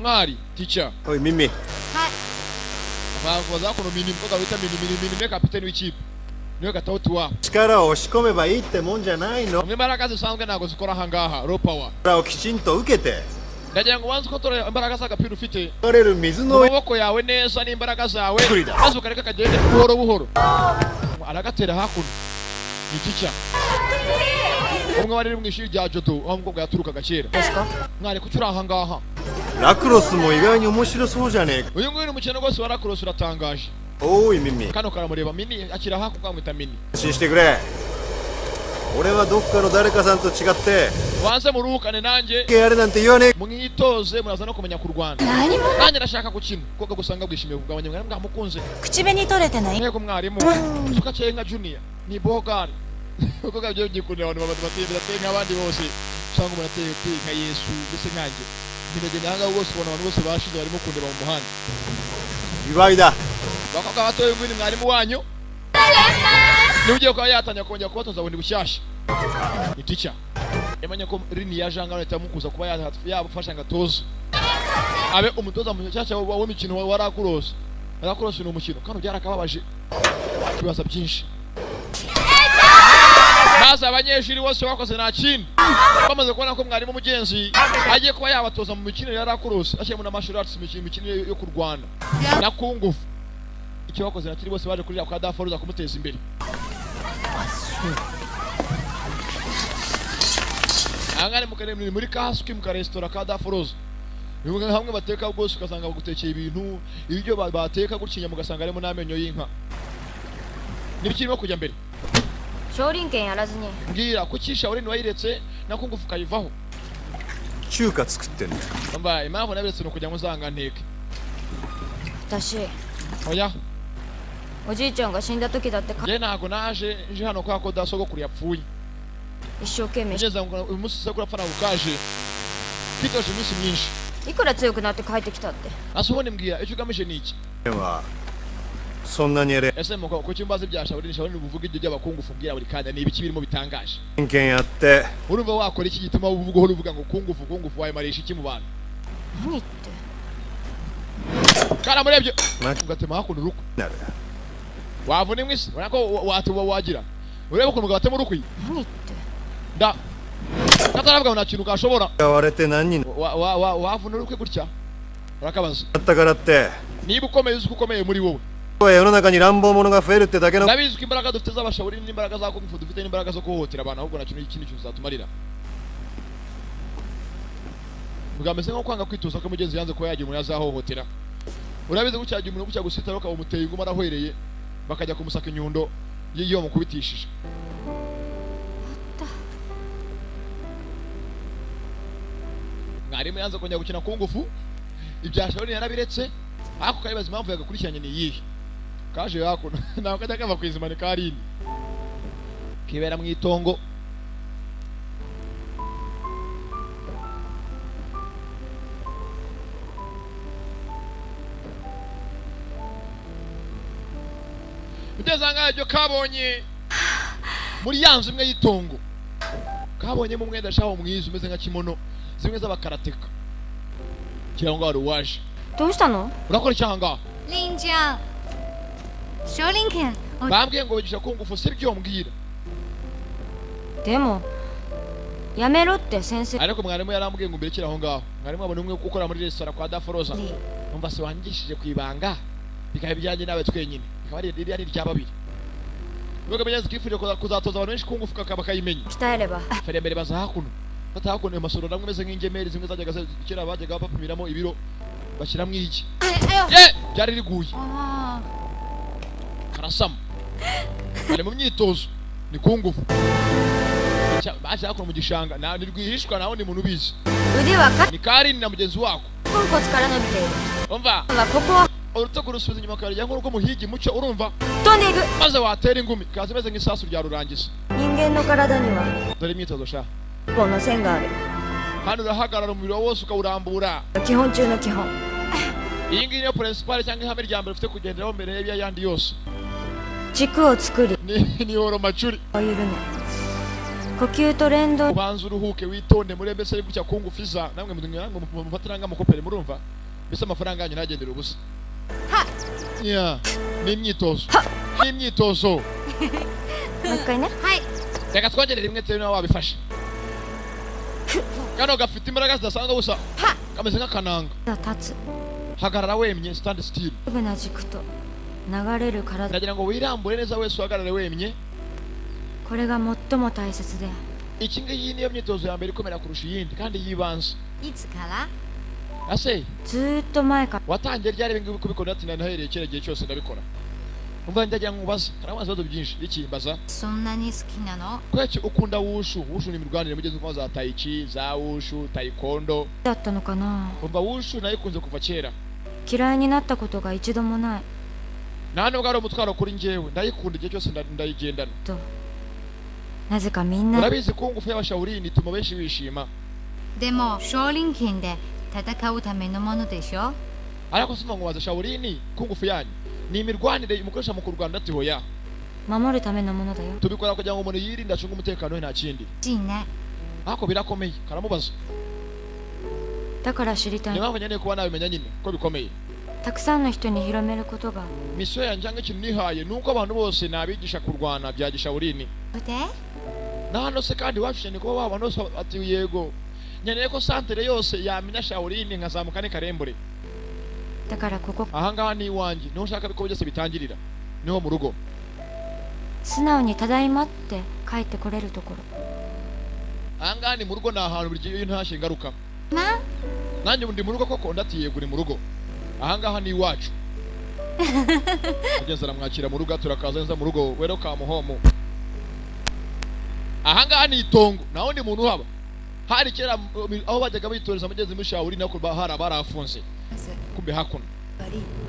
mwari teacher おい耳 baza kuno mini mkoga wita mini ne kapiteni w'ikipe niwe gatauti wa 力を押し込めばいいってもんじゃないの imbaraga zisanzwe ntabwo zikora ahangaha raw power 力をきちんと受けて ndagira ngo wanze ukontorora imbaraga z'agapira ufite 取れる水の amaboko yawe neza n'imbaraga zawe maze ukareka kagende buhoro buhoro aragatera hakuno ni teacher umwe wari mu ishuri rya judo aho umukobwa yaturukaga kera mwari kucyura aha ngaha ラクロスも意外に面白そうじゃねえか。 uyu nguyu ni umukino rwose wa lacrosse uratangaje おい耳 kano karamureba mini akira haku kamwita mini 安心してくれ。俺はどっかの誰かさんと違って wanze muruhukane nanjye やれなんて言わねえ。 mwitoze muraza no kumenya kurwana nanjye ndashaka gukina kuko gusanga bwishimiye kugabanya mwari mwamukunze 口紅取れてない nteko mwarimu tukaciye nka junior ni bogari kuko gabyo gikundira abantu bateye nk'abandi bose cyangwa umuntu ateye nka Yesu mbese nkanjye ndagenda hanga bose ubona abantu bose bashize barimo kundeba mu muhanda 祝いだ。 bakaka batoye ngwini mwarimu wanyu ni ugiye kwa yatanya kongera kubatoza bundi bushyashya ni teacher yamanya ko rini ya janga leta mukuza kuba yabufasha ngatoza abe umutoza mushyashya wa mikino wa lacrosse ni umukino kandi byarakababaje kibaza byinshi maze abanyeshuri bose bakoze nta kindi bamaze kubona ko mwarimu mugenzi agiye kuba yabatoza mu mikino ya lacrosse ashyira mu martial arts imikino yo ku Rwanda na kungufu icyo bakoze nakiri bose baje kurira kwa daforuza kumuteza imbere angane mukaremwe muri kasuki mu restaurant ka daforuza bivuga hamwe bateka bwose ukasanga bagutekeye ibintu ibyo bateka gucinya mugasanga arimo n'amenyo y'inka nibikirimo kujya mbere 少林拳やらずに ngira kukisha uri wayiretse nako ngufuka yivaho 中華作ってんだ。 mba impamvu nabiretse no kujya muzanga nteke 私 oya おじいちゃんが死んだ時だって je ntago naje nje hano kwa ko dasogokuru yapfuye 一生懸命 ngeze ngo uyu munsi se kurapfa nagukaje kitoshe iminsi myinshi いくら強くなって帰ってきたって asubone mbwira icyo ugamije ni iki でもそんなにやれ。 ese muko ku cyumbaze byasha uri nisha uri buvuga ibyo by'abakungu fumbwira buri kanya ni ibiki birimo bitangaje 偏見やって urumva wakora iki gituma uvuga horo uvuga ngo kungufu wayimarisha iki mu bantu 何言って kana murebye Maki. ugatema hakuno ruko なる。 wavuna imwisi urako watuba wagira urebe ukuntu gatema urukwi 何言って da kataravuga nta kintu kashobora 割れて何人 wavuna urukwi gutya urakabaza だったからって niba ukomeye uzi ko ukomeye muri wowe 世の中に乱暴者が増えるってだけの ndabizi ko imbaraga dufite z'abashawuri n'imbaraga za kungufu dufite n'imbaraga zo kuhohotera abantu ahubwo nta kintu ikindi kintu zatumarira mugameze nko kwanga kwitoza ko mugenzi yanze kuba yagira umuntu yazahohotera urabizi gucyagira umuntu gucya gusitara ukaba umuteye inguma arahwereye bakajya kumusaka inyundo yiyo mukubitishije mwarimu yanze kongera gukina kungufu ibyashawuri yarabiretse ako karibaza impamvu yagakurikiranye ni iyihe kaje yako nawe kajya kava kwizimana karini kibera mu itongo bitezanga ibyo kabonye muri yanzu imwe y'itongo kabonye mu mwenda shaho mwiza umeze nka kimono zimwe z'abakarateka kirango wari waje どうしたの urakora cyanga リンちゃん少林拳 bambwiye ngo bigisha kungufu sibyo mbwira でもやめろって先生 ariko mwarimu yarambwiye ngo mbirekere aho ngaho mwarimu abone umwe ukora muri restaurant kwa Daforoza numva se wangishije kwibanga bikaba bijyanye nawe twenyine bikaba ari rya babiri Nuko menyezi kifuje kuzatoza abantu benshi kungufu kakaba kayimenya 鍛えれば fere mbere baza hakuno fata hakuno amasoro namwe meze nk'ingemeri zimwe zajyaga kera bajyaga bapimiramo ibiro bashyiramo iki ye byari riguye karasama bari mu myitozo ni kungufu baje hakuno mu gishanga ni rwihishwa naho ni muntu ubizi 腕はか ni Karini na mugenzi wako ポンコツから伸びている umva ここは urutugu rusubiza inyuma karya nk'uko muhigi mucyo urumva 飛んでいく maze watera ingumi kaza meze nk'isasu rya rurangiza 人間の体には dore imyitozo sha 一本の線がある hano urahagarara umubiri wose ukawurambura 基本中の基本 iyi ngiyi niyo principal cyangwa ihame rya mbere ufite kugenderaho mbere y'ayandi yose 軸を作り ni horo macuri を緩め呼吸と連動 ubanza uruhuke witonde muri mbese ari gutya kungufu iza namwe mufatira nk'amukopere murumva mbese amafaranga yanyu ntagendera ubusa ya ni imyitozo ni imyitozo もう一回ね reka twongere rimwe tewe nawe wabifashe kano gafite imbaraga zidasanzwe gusa kameze nk'akananga 立つ hagarara wemye stand still すぐな軸と流れる体 ndagira ngo wirambure neza wese uhagarare wemye これが最も大切で。iki ngiyi niyo myitozo ya mbere ikomera kurusha iyindi kandi yibanze. いつから？ ase ずーっと前から。 watangiye ryari ibingibi kubikora ati nahereye kera gihe cyose ndabikora. umva ndagira nkubaza hari amazi byinshi ikimbaza. そんなに好きなの？ kweki ukunda wushu ni imirwanire mugeze kwa za taichi za wushu taekwondo だったのかな。 umva wushu nayikunze kuva kera 嫌いになったことが一度もない。 nta nubwo ari umutwaro kuri njyewe ndayikunda igihe cyose ndayigendana. となぜかみんな。 urabizi ko ngufu y'abashawurini ituma benshi bishima. でも少林拳で戦うためのものでしょ。 ariko sima ngo waza shawurini ku ngufu yanyu ni imirwanire mukoresha mu kurwanda ati hoya 守るためのものだよ。 tubikora kugira ngo umuntu yirinde acunge umutekano we nta kindi. いいね。 ariko birakomeye karamubaza. だから知りたい。 niyo mpamvu nkeneye kuba nabimenya nyine ko bikomeye. たくさんの人に広めることが。 misiyo yanjye cyangwa ikintu nihaye ni uko abantu bose nabigisha kurwana bya gishawurini. で na hano se kandi wacu ni kuba waba bose ati yego nkeneye ko santere yose yamenya shawurini nkazamuka ne karembure. だからここ。 ahangaha ni iwanjye niho ushaka ko byose bitangirira niho mu rugo. 素直にただいまって帰ってこれるところ。 ahangaha ni mu rugo ni ahantu buri gihe ntashye ingaruka. な nanjye ndi mu rugo koko ndati yego uri mu rugo. ahangaha ni iwacu. ageze aramwakira mu rugo turakaza neza mu rugo welcome home. ahangaha ni itongo naho ndi muntu haba hari kera aho bajyaga bitoreza amagezi mu shawuri nako hari abarafunze kumbe hakuno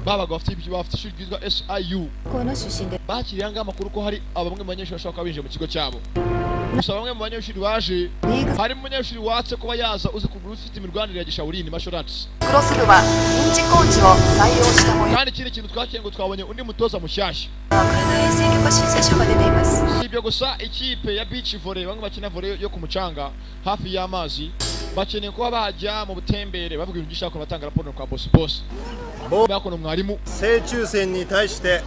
babaga bafite ishuri ryitwa SIU この出身で bakiriye anga amakuru ko hari abamwe mu banyeshuri bashaka binjira mu kigo cyabo. gusa bamwe mu banyeshuri baje hari umunyeshuri watse kuba yaza uzi kugura ufite imirwanire ya gishawurini martial arts. クロス部は臨時コーチを採用した模様。 kandi ikindi kintu twakiye ngo twabonye undi mutoza mushyashya. 体衛生許可申請書が出ています。 si ibyo gusa ikipe ya beach volley bamwe bakina volley yo ku mucanga hafi y'amazi bakeneye kuba bajya mu butembere bavuga ibintu gishaka batanga raporo kwa boss. bakono mwarimu 正中線に対して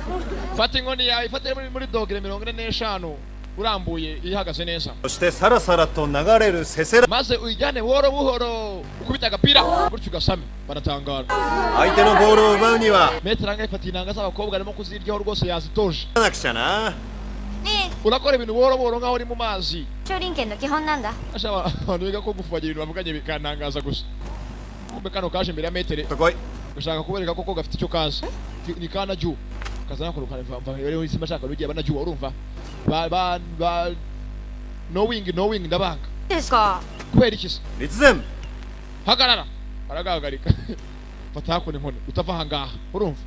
fata inkoni yawe ifate muri dogere 45 urambuye ihagaze neza. そしてさらさらと流れるせせら maze uyijyane buhoro buhoro ukubita agapira gutyo ugasame baratangara. 相手のボールを奪うには metero angahe ifata inanga z'abakobwa arimo kuziryaho rwose yazitoje. なくちゃな ね urakora ibintu buhoro buhoro nkaho uri mu mazi. え少林拳の基本なんだ。 ashaba abantu biga ko gufubagira ibintu bavuganye bikanangaza gusa. kumbe kano kaje imbere ya metere とこい gushaka kubereka koko gafite icyo kaza ni kana juu kazana kurukana mva rero isima shaka rugiye bana juu urumva ba no wing ndabanga ですか。 kubera iki se 立前 hagarara aragahagarika fata hakuna inkoni utava ahangaha urumva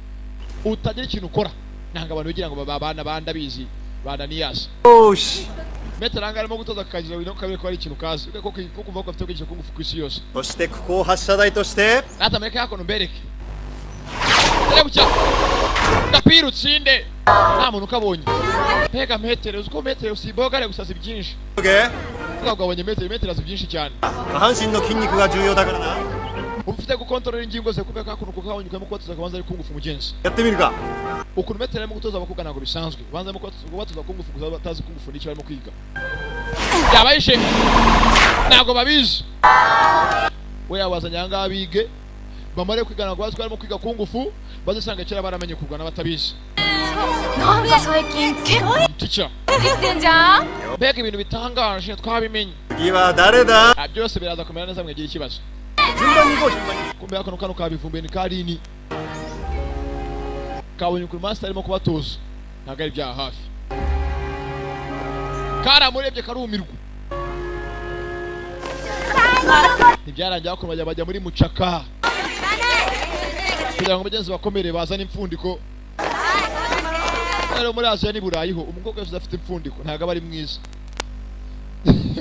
utagira ikintu ukora nanga abantu bigira ngo babana bandabizi bandaniyasi よし metero angahe arimo gutoza akagira ibintu kabiri ko ari ikintu kazi kuko kuva ko afite kwigisha kungufu ku isi yose そしてここを発射台として hata meke yako mbereke hebu cha kapira utsinde nta muntu ukabonye pega metero uziko metero usibogare gusaza byinshi 下 twagabanye metero azi byinshi cyane 半身の筋肉が重要だからな ufite gukontorora ingingo ze kubeka hakuno kukabonye ukamo kwatuza kabanza ari kungufu mugenzi やってみるか ukuntu metero arimo gutoza abakobwa ntabwo bisanzwe banza mu kwatuza kungufu gusa batazi kungufu n'icyo barimo kwiga yabayishe ntabwo babizi we yabazanye ahangaha bige bamare kwigana ngo bazwi barimo kwiga kungufu bazisanga kera baramenye kurwana batabizi なんか最近結構 teacher 言ってんじゃん。 mbega ibintu bitangaje twabimenye 次は誰だ byose biraza kumera neza mwagira ikibazo 順番に行こう順番に kumbe kano kabivumbuye ni karini kabonye kuri master arimo kubatoza ntabwo ari bya hafi karamurebye karumirwa ntibyarangiye ako bajya muri mucaka kugira ngo mugenzi bakomere bazane impfundiko. rero muri Aziya ni Burayiho umukobwa wese afite impfundiko ntabwo aba ari mwiza.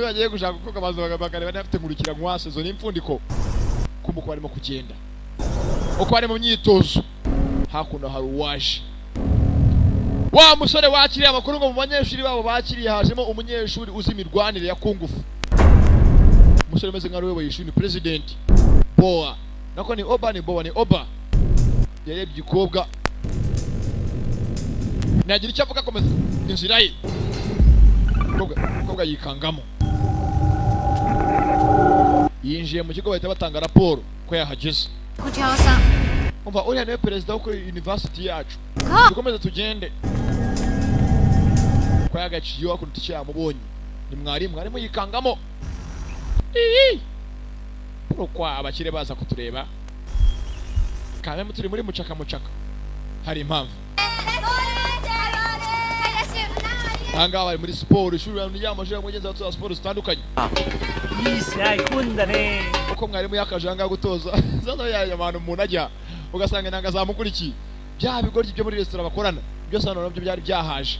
bagiye gushaka kuko amazu bakareba n'afite nkurikira nkwase zo n'impfundiko kumbuko barimo kugenda uko bari mu myitozo hakuno hari uwaje wa musore wakiriye amakuru ngo mu banyeshuri babo bakiriye hajemo umunyeshuri uzi imirwanire ya kungufu. umusore umeze nka ruwe yishuni president boa nako ni oba ni boa ni oba yarebye ikobwa nagira icyo avuga komeza inzira ye kobwa yikangamo yinjiye mu kigo bahita batanga raporo ko yahageze. こちらさん umva uriya niwe perezida wo kuri university yacu dukomeze tugende ko yagaciye wakuruta icyo yamubonye ni mwarimu yikangamo pourquoi abakire baza kutureba kamwe turi muri mucaka hari impamvu hanga bari muri siporo ishuri y'amashuri y'amugeze wa siporo zitandukanye uko mwarimu yakaje hanga gutoza zaza y'abantu umuntu ajya ugasanga nanga zamukurikiye bya bigoryi byo muri restaurant bakorana byose hano nabyo byari byahaje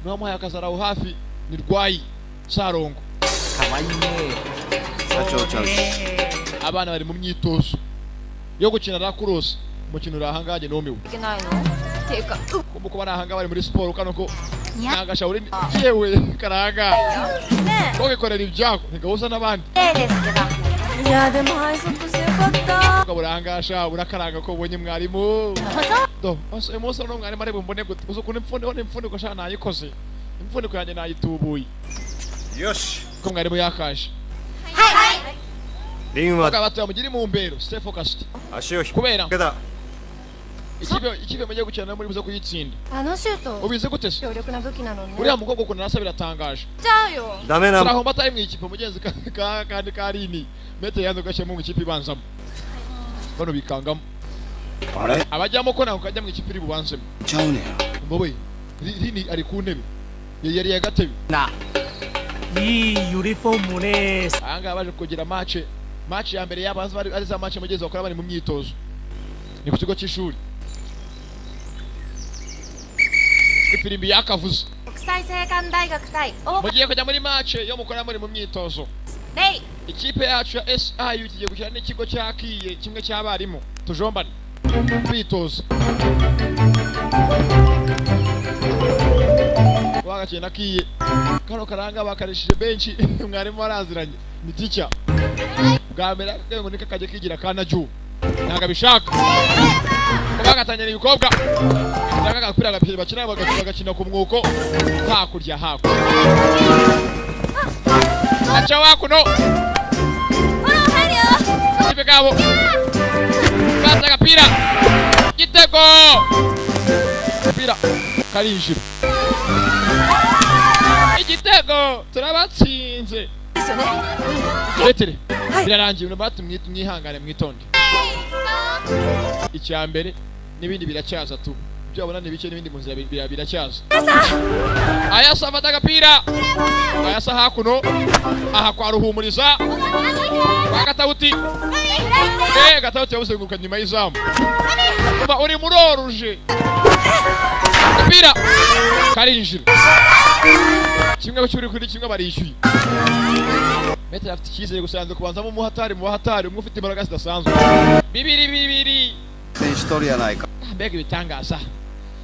n'uwo yakazaraho hafi ni rwayi sarongo abana bari mu myitozo yo gukina rakurosi umukino urahangaje numiwe kumbuko barahanga bari muri siporo kanoko nagashauri yewe karanga kogekorera ibyako ntigahuza n'abandi ukaburangasha urakaranga ko ubonye mwarimu do umunsi no mwarimu ari bumbone gute uzo kuna imfuniko shana nayikoze imfuniko yanjye nayitubuye yoshi ko mwarimu yakaje ringwa bakabatuye mugiri mu mbero stay focused ashiyo kubera keda ikipe mugiye gukina muri buze kuyitsinda shuto ubize gute se uriya uriya mukobwa ukuntu arasa biratangaje dame na aho mbataye mu ikipe mugenzi kandi karini mete yanze gashyemo mu ikipe ibanzamo bano bikangamo abajyamo ko nawe ukajya mu ikipe iri bubanzemo mbobe rini ari ku ntebe yari yagatebe iyi uniform neza ahanga baje kugira match ya mbere y'abantu ari za match mugeze bakora bari mu myitozo ni ku kigo cy'ishuri ifirimbi yakavuze mugiye kujya muri match yo mukora muri mu myitozo ikipe yacu ya SIU kigiye gukina n'ikigo cyakiye kimwe cy'abarimu tujombane twitoza wagakina kiye kano karanga bakarishije benshi mwarimu araziranye ni teacher bwa mbere ngo nika kaje kigira kana ju ntaga bishaka bagatanya ibikobwa ntaga gapira gapira bakina bagakina ku mwuko hakurya acha wakuno ibigabo kata gapira gitego gapira karinjira igitego turabatsinze betere birarangiye unabatu mwihangane mwitonde icyambere nibindi biracyaza tu byabona nibice nibindi munzira biracyaza ayasa fata gapira ayasa hakuno aha kwa ruhumuriza bagatawuti gatawuti yabusenguruka nyuma y'izamu kuba uri muroruje gapira karinjira kimwe cyuri kuri kimwe barishyuye Mete afite icyizere gusanzwe kubanzamo umuhatari mu bahatari umwe ufite imbaraga zidasanzwe bibiri story yanaika mbega ibitangaza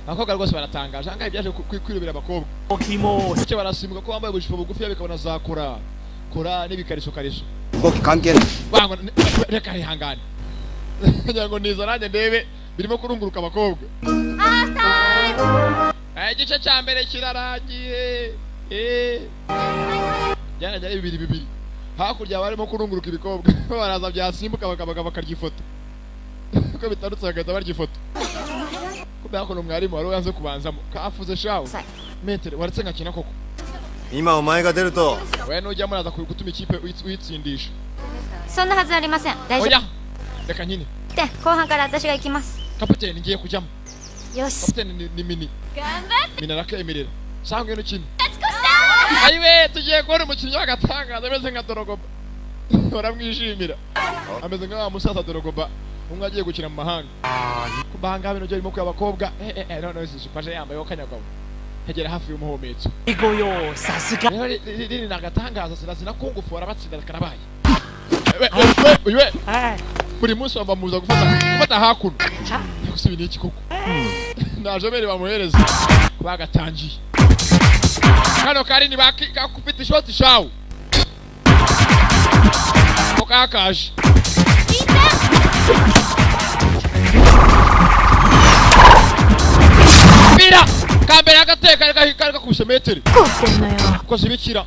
abakobwa rwose baratangaje angahe byaje kwirubira abakobwa icyo barasimbuka ko bambaye ubujipo bugufi bikabona za kora n'ibikariso uko kankene bango reka ihangane ngo niza nanjye ndebe birimo kurunguruka abakobwa igice cya mbere kirarangiye byari bibiri hakurya barimo kurunguruka ibikobwa baraza byasimbuka bakarya ifoto uko bitandutse bagahita barya ifoto kubera ko umwarimu wari yanze kubanzamo kafuze shawo metere waretse nkakina koko ima omae ga deru to we nujya muraza gutuma ikipe uyitsindisha sonna hazu arimasen oya reka nyine kohan kara watashi ga ikimasu kapiteni ngiye kujyamo yoshi kapiteni ni mini mina rakemerera sangwe no kino ayiwe tugiye kubona umukinnyi w'agatangaza ameze nka Dorogoba baramwishimira ameze nka musaza Dorogoba umwe agiye gukina mu mahanga kubanga bino byo kuya abakobwa none zishipaje yambaye wakanyagabo hegera hafi y'umuhometso igoyo sasika riri nagatangaza sirazina kungufora batsinda karabaye we buri munsi bamuza gufata hakuno gusibi n'iki koko naje bere bamuhereza bagatangiye kano karini bakufite ishoti shawo okakaje mira kambere agateka karika kushe metere koze bikira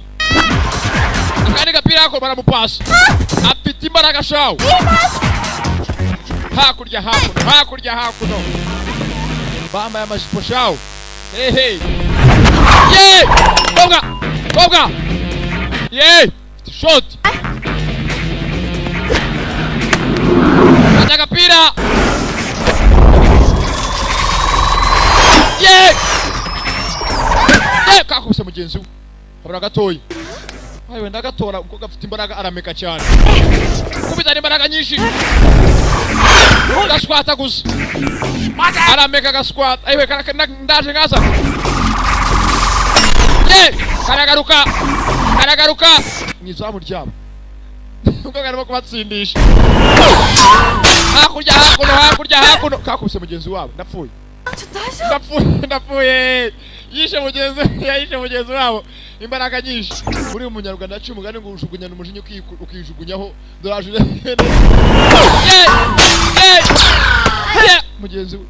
akandi gapira ko baramupasa afite imbaraga shawo hakurya hakuno bambaye amajipo shawo hehe Ye! Koga! Ye! Shot! Acha agapira! Ye! Ye! Kakubise mugenzi we. Kabura gatoyi. Ayo ndagatora uko gafite imbaraga arameka cyane. Kubita imbaraga nyinshi. Gaswata gusa. Arameka gaswata. Ayo ndaje ngaza. Ye! Karagaruka. Nizamu ryabo. Uko garimo kubatsindisha. Hakurya. Kakubise mugenzi wabo. Ndapfuye. Yishe mugenzi wabo. Imbaraga nyinshi. Uri umunyarwanda aciye umugani ngo ujugunyana umujinya ukijugunyaho. Doraje. Ye! Mugenzi we.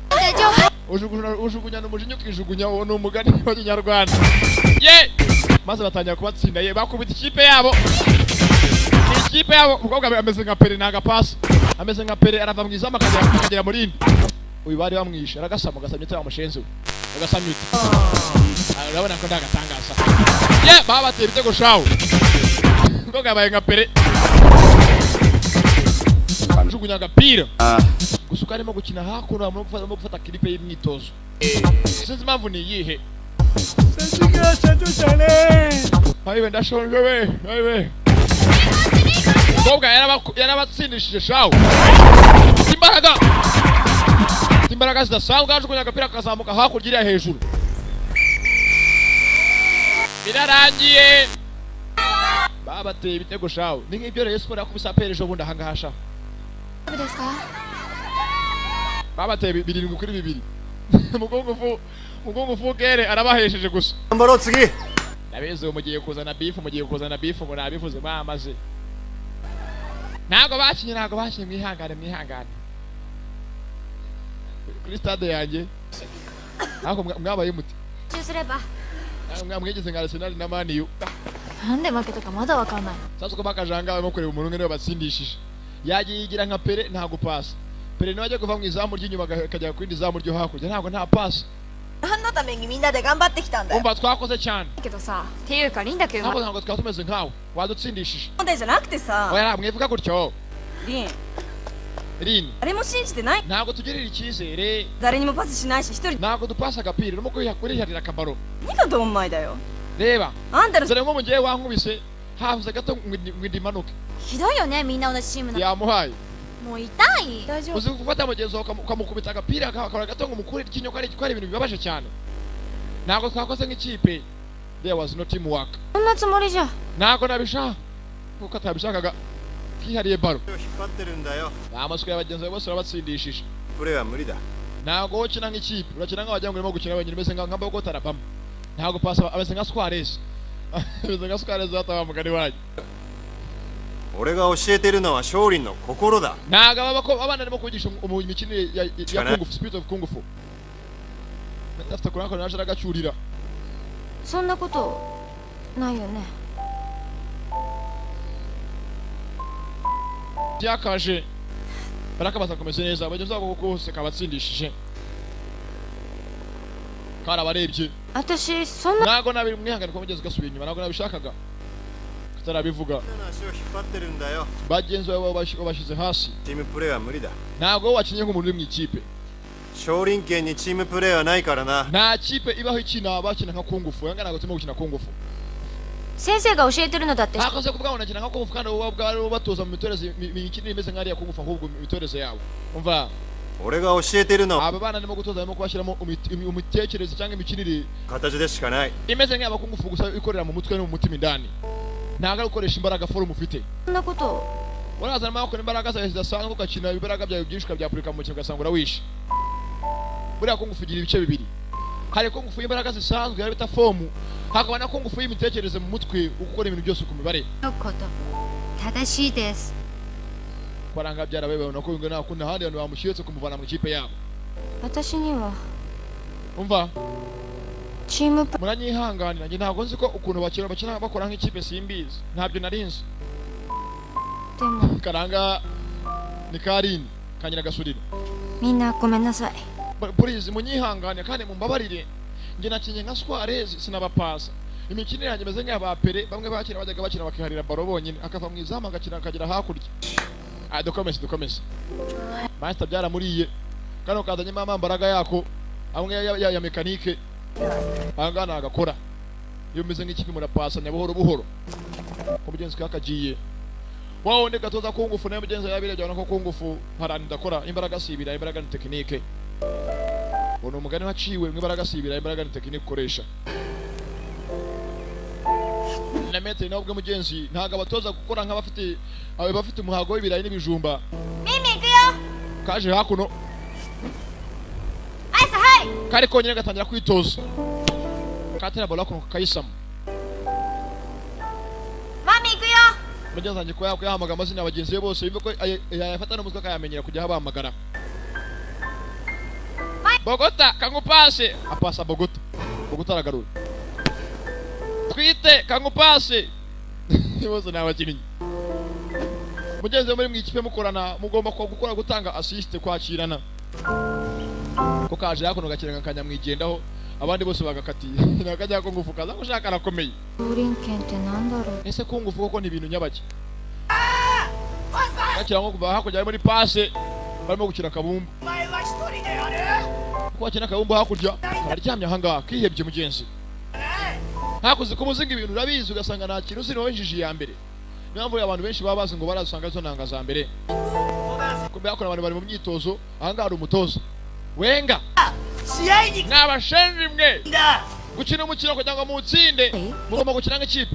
Ujugunyana umujinya ukijugunyaho ni umugani w'Inyarwanda. Ye! Maze batangira kubatsinda ye bakubita ikipe yabo. Ikipe yabo ubwo ameze nka pere naga pass. Ameze nka pere arava mu izama akagera muri indi. Uyu bari bamwishe gasamye cyangwa amushenze we. Agasamye uti. Urabona ko ndagatangaza. Ye babateye ibitego shawo. Ngo gabaye nka pere. Jugunya agapira. Gusuka arimo gukina hakuno mu gufata kilipe y'imyitozo. Sinzi impamvu ni yihe. Ayiwe ndashonje we. Koga yarabatsindishije shawo. Imbaraga zidasanzwe ajugunya agapira kazamuka hakurya iriya hejuru. Birarangiye. Babateye ibitego shawo. Ni nk'ibyo Rayon Sport yakubise APR ejo bundi ahangaha shawo. Babateye 7-2. Mugongo gere arabahesheje gusa. Mbaro tsugi. Nabeze umugiye kuzana beef ngo nabivuze bamaze. Ntago bakinye mwihangane. Kuri stade yanjye. Ako mwabaye muti. Mwigeze nka Arsenal na Man U. Nande maketoka mada wakana. Sasa ko bakajanga barimo kureba umuntu ngene batsindishije. Yagiye yigira nka pere ntago pass. Pere nawe ajya kuva mu izamu ry'inyuma akajya ku indi zamu ryo hakurya nta pass. Umva twakoze cyane. Ntabwo twatumeze nkawe wadutsindishije. Oya mwivuga gutyo. Rin. Ntabwo tugirira icyizere. Ntabwo dupasa agapira urimo kuriharira akabaro. Reba. Dore nko mu gihe wankubise havuze gato ngwidimanuke. Yamuhaye. Uzi gufata mugenzi wawe ukamukubita agapira akakora gato ngo mukure ikinyo ko ari ibintu bibabaje cyane. Ntabwo twakoze nk'ikipe. There was no teamwork. Ntabwo nabishaka. Kuko atabishakaga twihariye baro. Amaswe y'abagenzi bose babatsindishije. Ntabwo ukina nk'ikipe urakina nk'abajya ngo urimo gukina wenyine umeze nka Bogota Alabama. Ntabwo pasa ameze nka Suarez. Ameze nka Suarez zataba mugani wanyu. 俺が教えてるのは勝利の心だ。Ntabwo abana barimo kwigisha imikino ya Kung Fu, Spirit of Kung Fu. Afite kurako naje agacyurira. そんなことないよね。Byakaje. Barakabaza komeze neza abagenzi babo kose kabatsindishije. Karabarebye. 私そんな Ntabwo nabiri mwihangane ko mugeze gasubiye inyuma ntabwo nabishakaga. Tarabivuga. Bagenzi babo bashize hasi. Team play は無理だ。 Ntabwo wakinye nk'umuntu uri mu ikipe. 少林拳にチームプレーはないからな。 Nta kipe ibaho ikina bakina nka Kung Fu. Yanga ntabwo turimo gukina Kung Fu. 先生が教えてるのだって。 Akaze kuvuga ngo nakina nka Kung Fu kandi bwo batoza mu mitoreze imikino imeze nk'ariya Kung Fu ahubwo mitoreze yabo. Umva. 俺が教えてるの。 Aba bana ndimo gutoza barimo kubashyiramo umitekerereze cyangwa imikinire. 形でしかない。 Imeze nk'aba Kung Fu gusa ikorera mu mutwe no mu mutima indani. Ntabwo ukoresha imbaraga forum ufite. そんなこと。 Urazana amaboko n'imbaraga zawe zidasanzwe ugakina ibaraga byawe byinshi ukabyapurika mu mukino ugasanga urawishe. Buriya Kung Fu igira ibice bibiri. Hari Kung Fu y'imbaraga zisanzwe yari bita fomu. Hakaba na Kung Fu y'imitekerereze mu mutwe ukora ibintu byose ku mibare. のこと。正しいです。 Baranga byarabebewe nako ngo nakunda handi abantu bamushyiretse kumuvana mu kipe yabo. 私には Umva. チーム Muranyihanganira nge ntabwo nzi ko ukuntu bakina bakora nk'ikipe simbizi. Ntabyo narinzi. でも Karanga ni Karin kanyira gasurira. みんなごめんなさい。 Please munyihanganire kandi mumbabarire. nge nakinye nka Suarez sinabapasa imikino yanjye meze nk'abapere bamwe bakina bajyaga bakina bakiharira baro bonyine akava mu izamu agakina akagira hakurya dukomeze master byaramuriye kano kazanye mama mbaraga yako amwe ya mekanike angana agakora iyo meze nk'ikipi murapasanya buhoro buhoro umugenzi kakagiye wawo ndi gatoza kungufu na mugenzi yabire jana ko kungufu harani ndakora imbaraga sibira imbaraga ni tekinike uno umugani waciwe imbaraga sibira imbaraga ni tekinike koresha na mete nabwo mugenzi ntaga batoza gukora nk'abafite bafite umuhago w'ibirayi n'ibijumba mimi giyo kaje hakuno aisa hai kari konyine gatangira kwitoza katera bola kuno kayisamo mami giyo mugenzi anje ko yahamagara amazina y'abagenzi be bose bivuga ko yafata n'umutwe akayamenyera kujya abahamagara Bogota kangupase apasa Bogota aragarura twite kangupase bose n'abakinnyi mugenzi muri mu ikipe mukorana mugomba gukora gutanga assist kwakirana ko kaje yakono gakiranga kanyamwigendaho abandi bose bagakatiye nakajya ko ngufuka za gushaka arakomeye urinkente nandaro ese ko ngufuka ko ni ibintu nyabaki gakiranga kuva hakujya muri passe barimo gukina kabumbu ko akina kabumbu hakurya araryamye hanga kihebye mugenzi hakuze ko muzinga ibintu urabizi ugasanga nta kintu sino wenjije ya mbere nambo abantu benshi baba bazi ngo barazusanga zo nanga za mbere kumbe yakora abantu bari mu myitozo ahanga ari umutoza wenga n'abashenje imwe gukina umukino kugira ngo mutsinde mugomba gukina nk'ikipe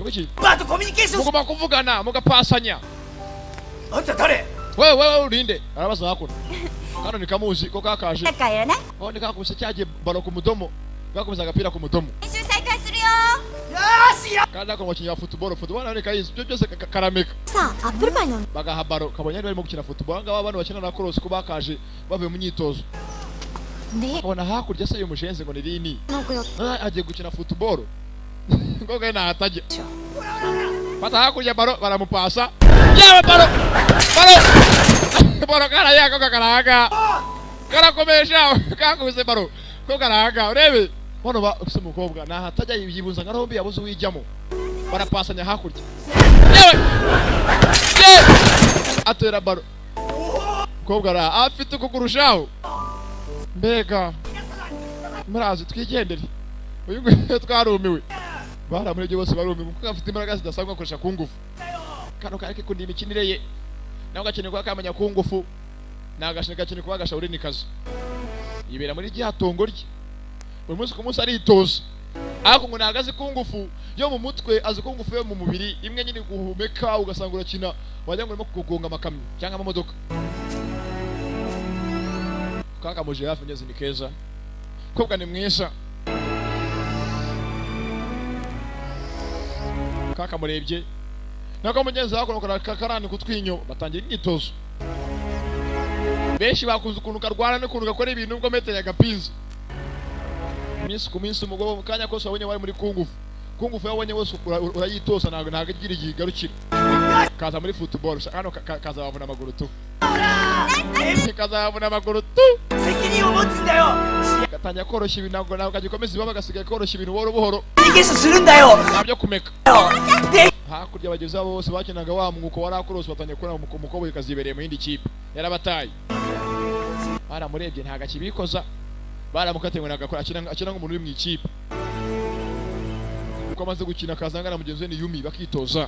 mugomba kuvugana mugapasanya wewe urinde arabaza hakuno kano nikamuzi ko kakaje aho nikakubise cyagiye balo ku mudomo gakomeza agapira ku mudomo kandi ako mukinnyi wa football nawe kayizi byo byose karameka bagaha baro kabonye barimo gukina football ngaba abantu bakina na cross ko bakaje bavuye mu myitozo abona hakurya se y'umushenze ngo ni rini agiye gukina football ngo gahe nahatajya fata hakurya baro baramupasa yewe baro karayaka kakaraga karakomesha kakubise baro ko karaga urebe bono ba ufise umukobwa nahatajya yibunza nka rombi yabuze uwijyamo barapasanya hakurya yewe atera baro umukobwa ara afite ukugurushaho mbega murazi twigendere uyu nguyu twarumiwe baramurege bose barumiwe kuko afite imbaraga zidasanzwe akoresha ku ngufu kano kareke kundi imikinire ye nawe gakeneye ko akamenya ku ngufu nagashinga gakeneye kuba gashawuri nikazi yibera muri gihatongo rye buri munsi ku munsi aritoza ariko ngo nagaze ku ngufu yo mu mutwe azi ku ngufu yo mu mubiri imwe nyine guhumeka ugasanga urakina wajya ngo urimo kugonga amakamyo cyangwa amamodoka kaka muje hafi ngeze ni keza kobwa ni mwisha kaka murebye nako mugenzi wako karani kutwinyo batangira imyitozo benshi bakunze ukuntu karwana n'ukuntu gakora ibintu ubwo metero agapinzi minsi ku minsi umugabo mu kanya kose wabonye wari muri kungufu yabonye wose urayitosa ntabwo agira igihe igarukira kaza muri football hano kaza bavuna amaguru tu kazabona amaguru tu gatangira koroshya ibintu ntabwo kagikomeza ibaba gasigaye koroshya ibintu buhoro buhoro ntabyo kumeka hakurya abagenzi babo bose bakinaga wa mwuko wari akorose batangiye kubona umukobwa kazibereye mu yindi kipe yarabataye baramurebye ntago akibikoza baramukatiye ngo nagakora akina nk'umuntu uri mu ikipe uko amaze gukina kazanga na mugenzi we ni Yumi bakitoza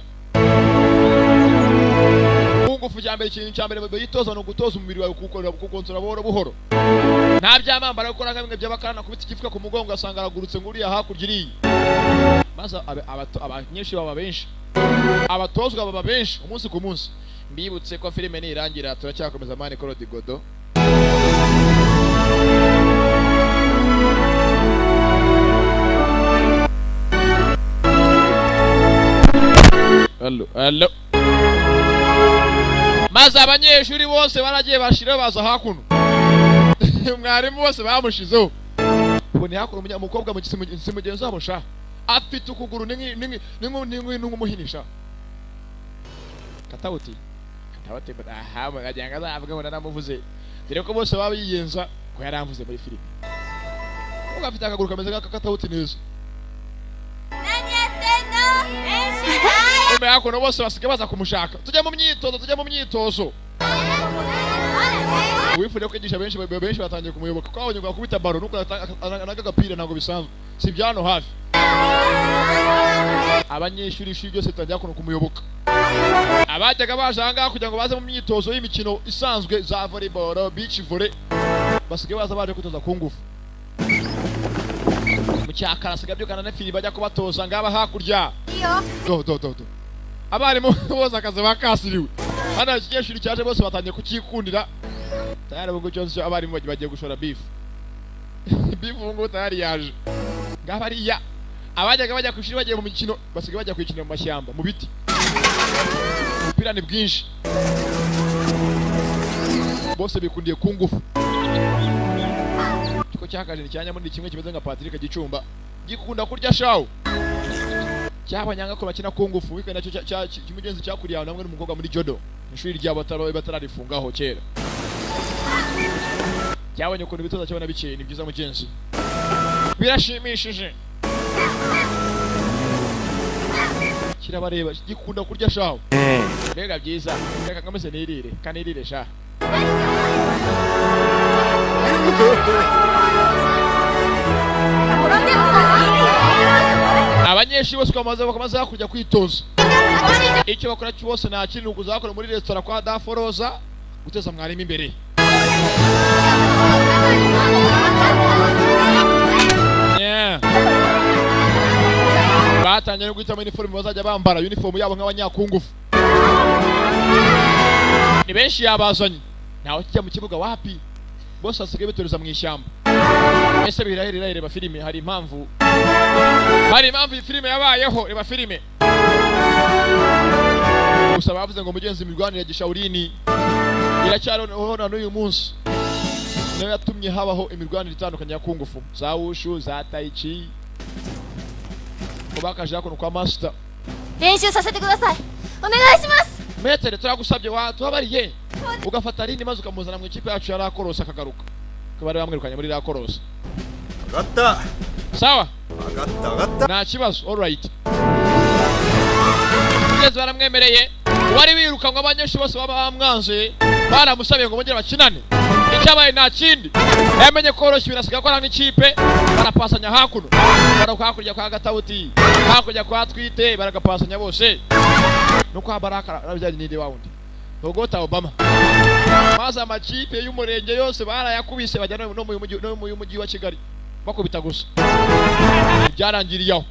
kungufu cyambere ikintu cyambere bayitoza no gutoza umubiri wawe kukontora buhoro buhoro nta byamambara gukora nka bimwe by'abakana kubita ikifuka ku mugongo asanga aragurutse nguriya hakurya iriya maze abanyinshi baba benshi abatozwa baba benshi umunsi ku munsi mbibutse ko filime nirangira turacyakomeza mane Claude Godo Allo maze abanyeshuri bose baragiye bashira baza hakuno mwarimu bose bamushizeho ubu ni hakuno umukobwa mu mugenzi wabo sha afite ukuguru n'umuhinisha katawuti aha bagajyanga azavuga ngo naramuvuze dore ko bose baba yiyenza ko yaramvuze muri filime umukobwa afite akaguru kameze nk'akatawuti neza umbe hakuno bose basigaye baza kumushaka tujya mu myitozo wifuriye kwigisha benshi batangiye kumuyoboka ko abonye gukubita baro nuko n'agapira ntabwo bisanzwe si byano hafi abanyeshuri ishuri byose tangiye kuno kumuyoboka abajyaga baje ahangaha kugira ngo baze mu myitozo y'imikino isanzwe za volleyball beach volley basigaye baza baje kwitoza ku ngufu mu cyakara asigaye byukana na fili bajya kubatoza ngaba hakurya do abarimu bose akazi bakasiriwe hano ikiyeshuri cyaje bose batangiye kukikundira tayari bungu cyose abarimu bagiye gushora beef ngo tayari yaje ngaba ariya abajyaga bajya kwishuri bagiye mu mikino basigaye bajya kwikina mu mashyamba mu biti umupira ni bwinshi bose bikundiye ku ngufu kiko cyakaje ni cyanya muri kimwe kimeze nka Patrick Gicumba gikunda kurya shawo cyabanyanga ko bakina ku ngufu wiko nacyo kimugenzi cyakuriye namwe n'umukobwa muri Jodo ishuri ryabo batararifungaho kera cyabonye ukuntu bitoza cyabona bikeye ni byiza mugenzi birashimishije kirabareba gikunda kurya shawo mbega byiza reka ngamese nirire kanirire sha abanyeshuri bose bakamaze kujya kwitoza icyo bakora cyose nta kintu kuzakora muri restaurant kwa Daforoza guteza mwarimu imbere batangiye no guhitamo uniform bazajya bambara uniform yabo nk'abanyakungufu ni benshi yabazanye naho kijya mu kibuga wapi bose basigaye bitoreza mu ishyamba ese birahera filime hari impamvu iyi filime yabayeho reba filime gusa bavuze ngo mugenzi mirwanire gishaurini iracyariho na n'uyu munsi nayo yatumye habaho imirwanire itandukanye ya kungufu za wushu za taichi kubakaje hakuno kwa master lenshu sasete kudasai onegaishimasu metere turagusabye watuhabariye ugafata rini maze ukamuzana mu ikipe yacu yari akorosa akagaruka kubari bamwirukanye muri akorosa agata sawa agata nta kibazo all right mugenzi baramwemereye wari wirukanwa abanyeshuri bose bamwanze baramusabye ngo bongere bakinane icyabaye nta kindi yamenye koroshya birasiga ko nk'ikipe barapasanya hakuno hakurya kwa Gatawuti hakurya kwa Twite baragapasanya bose nuko Baraka arabijyanye n'ide wawundi Bogota Obama maze amakipe y'umurenge yose barayakubise bajyana no mu mujyi wa Kigali bakubita gusa byarangiriyeho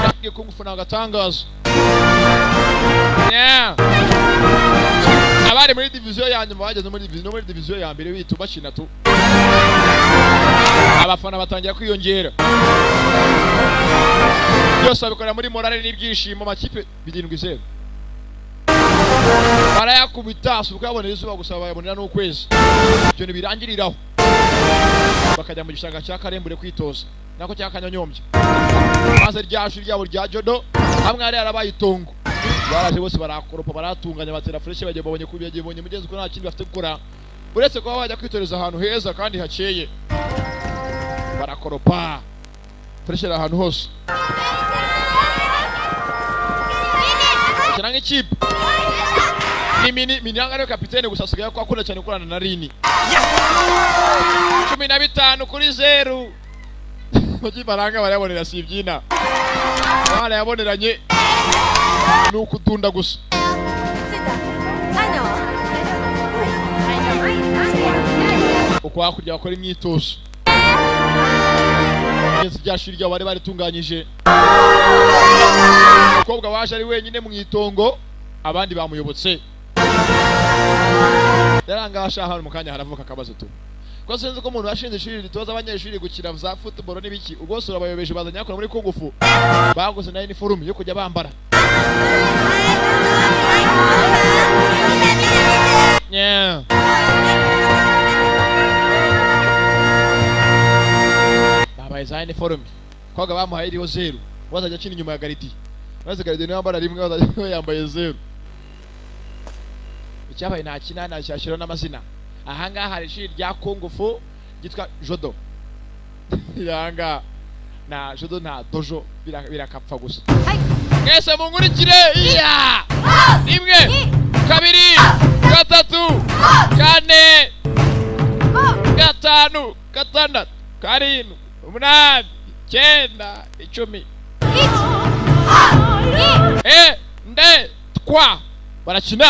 yagiye kungufu nagatangaza abari muri division ya nyuma bageze muri division ya mbere bitu bakina tu abafana batangira kwiyongera byose babikora muri morale n'ibyishimo makipe 7-0 barayakubita asuka yabonera izuba gusa bayabonera n'ukwezi ibyo nibirangiriraho bakajya mu gishanga cya Karembure kwitoza nako cyakanyonyombye maze ryashuri ryabo rya Jodo hamwe ari arabaye itongo baraje bose barakoropa baratunganya batera fresh bagiye babonye kubiye bonye mugenzi ko nta kindi bafite gukora uretse ko bajya kwitoreza ahantu heza kandi hakeye barakoropa fresh ahantu hose kiranga ikipe minanga rero kapitene gusa asigaye ko akunda cyane kurana na Rini 15-0 Mugi baranga barabonera sibyina abana yaboneranye n'ukutunda gusa uko hakurya bakora imyitozo Yesu byashirya bari baritunganyije umukobwa waje ari wenyine mu itongo abandi bamuyobotse yaranga ashahana mu kanya haravuka akabazo tu ko senze ko umuntu washinze ishuri ritoza abanyeshuri gukina za football n'ibiki ubwose urabayobeje bazanye akora muri kungufu baguze na uniform yo kujya bambara babaye za uniform koga bamuhaye iriho 0 wazajya akina inyuma ya garidi maze garidi niyo yambara rimwe wazajya yambaye 0 icyabaye nta kinana cyashiro n'amazina ahangaha hari ishuri rya kungufu gitwa Jodo yanga na judo na dojo birakapfa gusa. Hai. Mwese munkurikire. Iya. Rimwe, kabiri, gatatu, kane, gatanu, gatandatu, karindwi, umunani, icyenda, icumi. Nde twa barakina.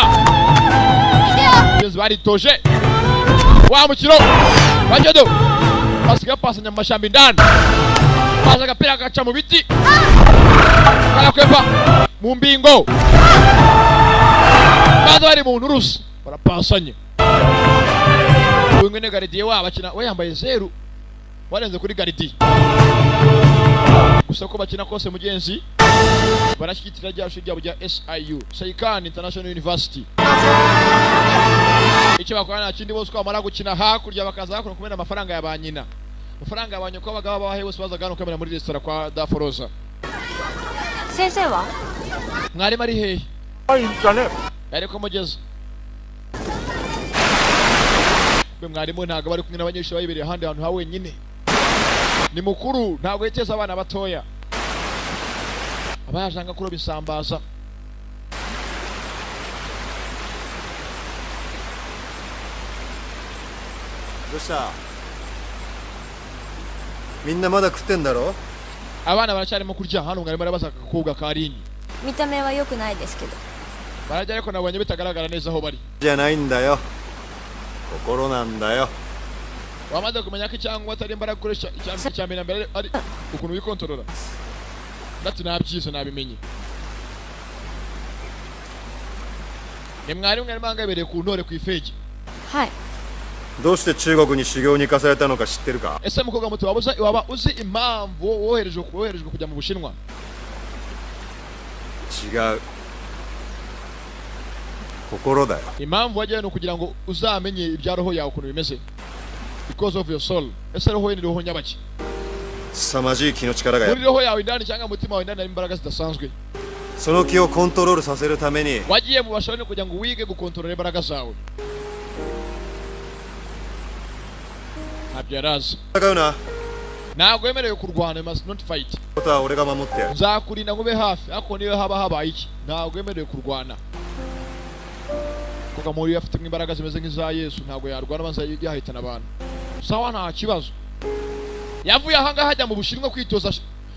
Yezi baritoje. Wa mukino. Bajodo. Basiga pasanya amashambi ndani. Pasa agapira gaca mu biti. Barakwepa mu mbingo. Baza bari mu nturusi barapasanye. Wengene garidiye wabakina we yambaye 0 warenze kuri garidiye. Gusa ko bakina kose mugenzi barashyikira ryasho ryabo rya SIU Cyir International University. Icyo bakwana kindi bose ko bamara gukina hakurya bakaza hakora kumena amafaranga yabanyina. Amafaranga yabanye ko abagabo babahe bose bazaga no kamera muri restaurant kwa Daforoza. Sensei wa? Mwari mari hehe? Ariko mugeze. Mwarimu ntago bari kumwe n'abanyeshuri bayibereye ahandi hantu ha wenyine. Ni mukuru ntago yeteza abana batoya. Abayashanga kuroba isambaza. Dosha. Minna mada kutteんだろ? Abana baracyarimo kurya hano mwarimu arabaza akakobwa karini. 見た目は良くないですけど。 Barajya ariko nabonye bitagaragara neza aho bari. じゃないんだよ。心なんだよ。 Wamaze kumenya ko cyangwa atari imbaraga gukoresha icya mbere mbere ari ukuntu wikontorora. Ndati nabyize nabimenye. Ni mwarimu angabereye ku ntore ku ifege. はい。 どうして中国に修行に行かされたのか知ってるか? Ese mukobwa muto waba uzi impamvu woherejwe kujya mu Bushinwa? 違う。心だよ。 Impamvu wajyayo no kugira ngo uzamenye ibya roho yawe ukuntu bimeze. Because of your soul. Ese roho ye ni roho nyabaki? 凄まじい気の力がや。 Muri roho yawe indani cyangwa mutima wawe indani hari imbaraga zidasanzwe. その気をコントロールさせるために Wagiye mu bashoni kugira ngo wige gukontorora imbaraga zawe. Abyaraza. 戦うな。 Ntabwo wemerewe kurwana, you must not fight. ことは俺が守ってやる。 Nzakurinda ngube hafi ariko niyo haba habaye iki ntabwo wemerewe kurwana. Kuko muri afite imbaraga zimeze nk'iza Yesu ntabwo yarwana maze yahitana abantu. Sawa nta kibazo. Yavuye ahanga hajya mu Bushinwa kwitoza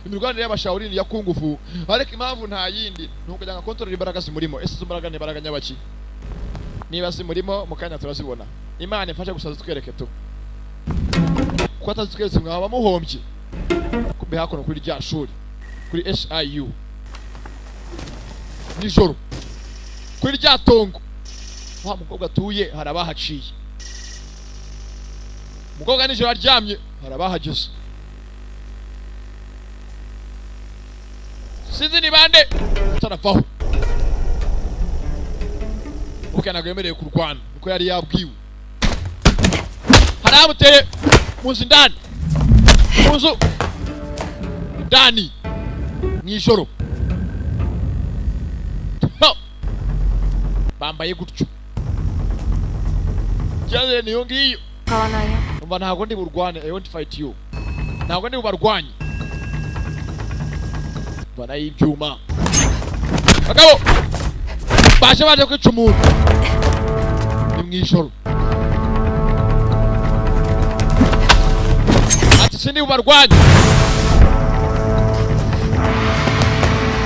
imirwanire y'abashawurini ya kungufu ariko impamvu nta yindi nuko jyanga kontrol imbaraga zimurimo. Ese imbaraga ni imbaraga nyabaki? Niba zimurimo mukanya turazibona. Imana ifashe gusaza twereke tu. Ko atazikweretse mwaba muhombye. Kumbe hakono kuri rya shuri kuri SIU. Nijoro kuri rya tongo wa mukobwa tuye harabahaciye. Mukobwa nijoro aryamye harabahageze. Sinzi ni bande taravaho. Ukanaga yemereye kurwana uko yari yabwiwe. Haramuteye munsi ndani. Munzu ndani mw'ijoro. Bambaye gutyo. Cyane niyo ngiyo. 買わないよ。 Umva ntabwo ndi burwane, I won't fight you. Ntabwo ndi bubarwanye. Bana y'ibyuma. Bagabo. Baje kwica umuntu. Ni mw'ijoro. Ati sindi bubarwanye.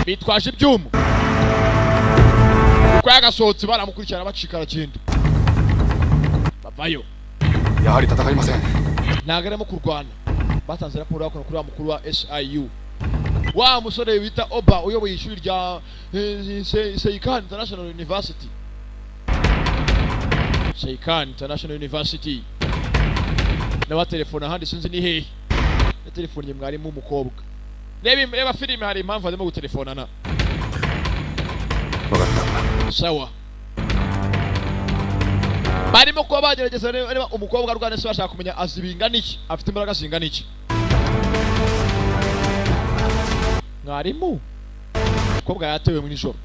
Bitwaje ibyuma. Uko yagasohotse baramukurikirana bacika aragenda. Bavayo. やはり戦いません。 Ntabwo arimo kurwana. Batanze raporo y'akono kuri wa mukuru wa SIU. Wa musore wita Oba uyoboye ishuri rya Cyir International University. Cyir International University. Nawa telefone ahandi sinzi ni hehe. Na telefone ye mwarimu umukobwa. Reba filime hari impamvu arimo gutelefonana. わかった。 Sawa. Barimo kuba bagerageza niba umukobwa arwana se bashaka kumenya azibingana iki, afite imbaraga zingana iki. Mwarimu umukobwa yatewe mu ijoro.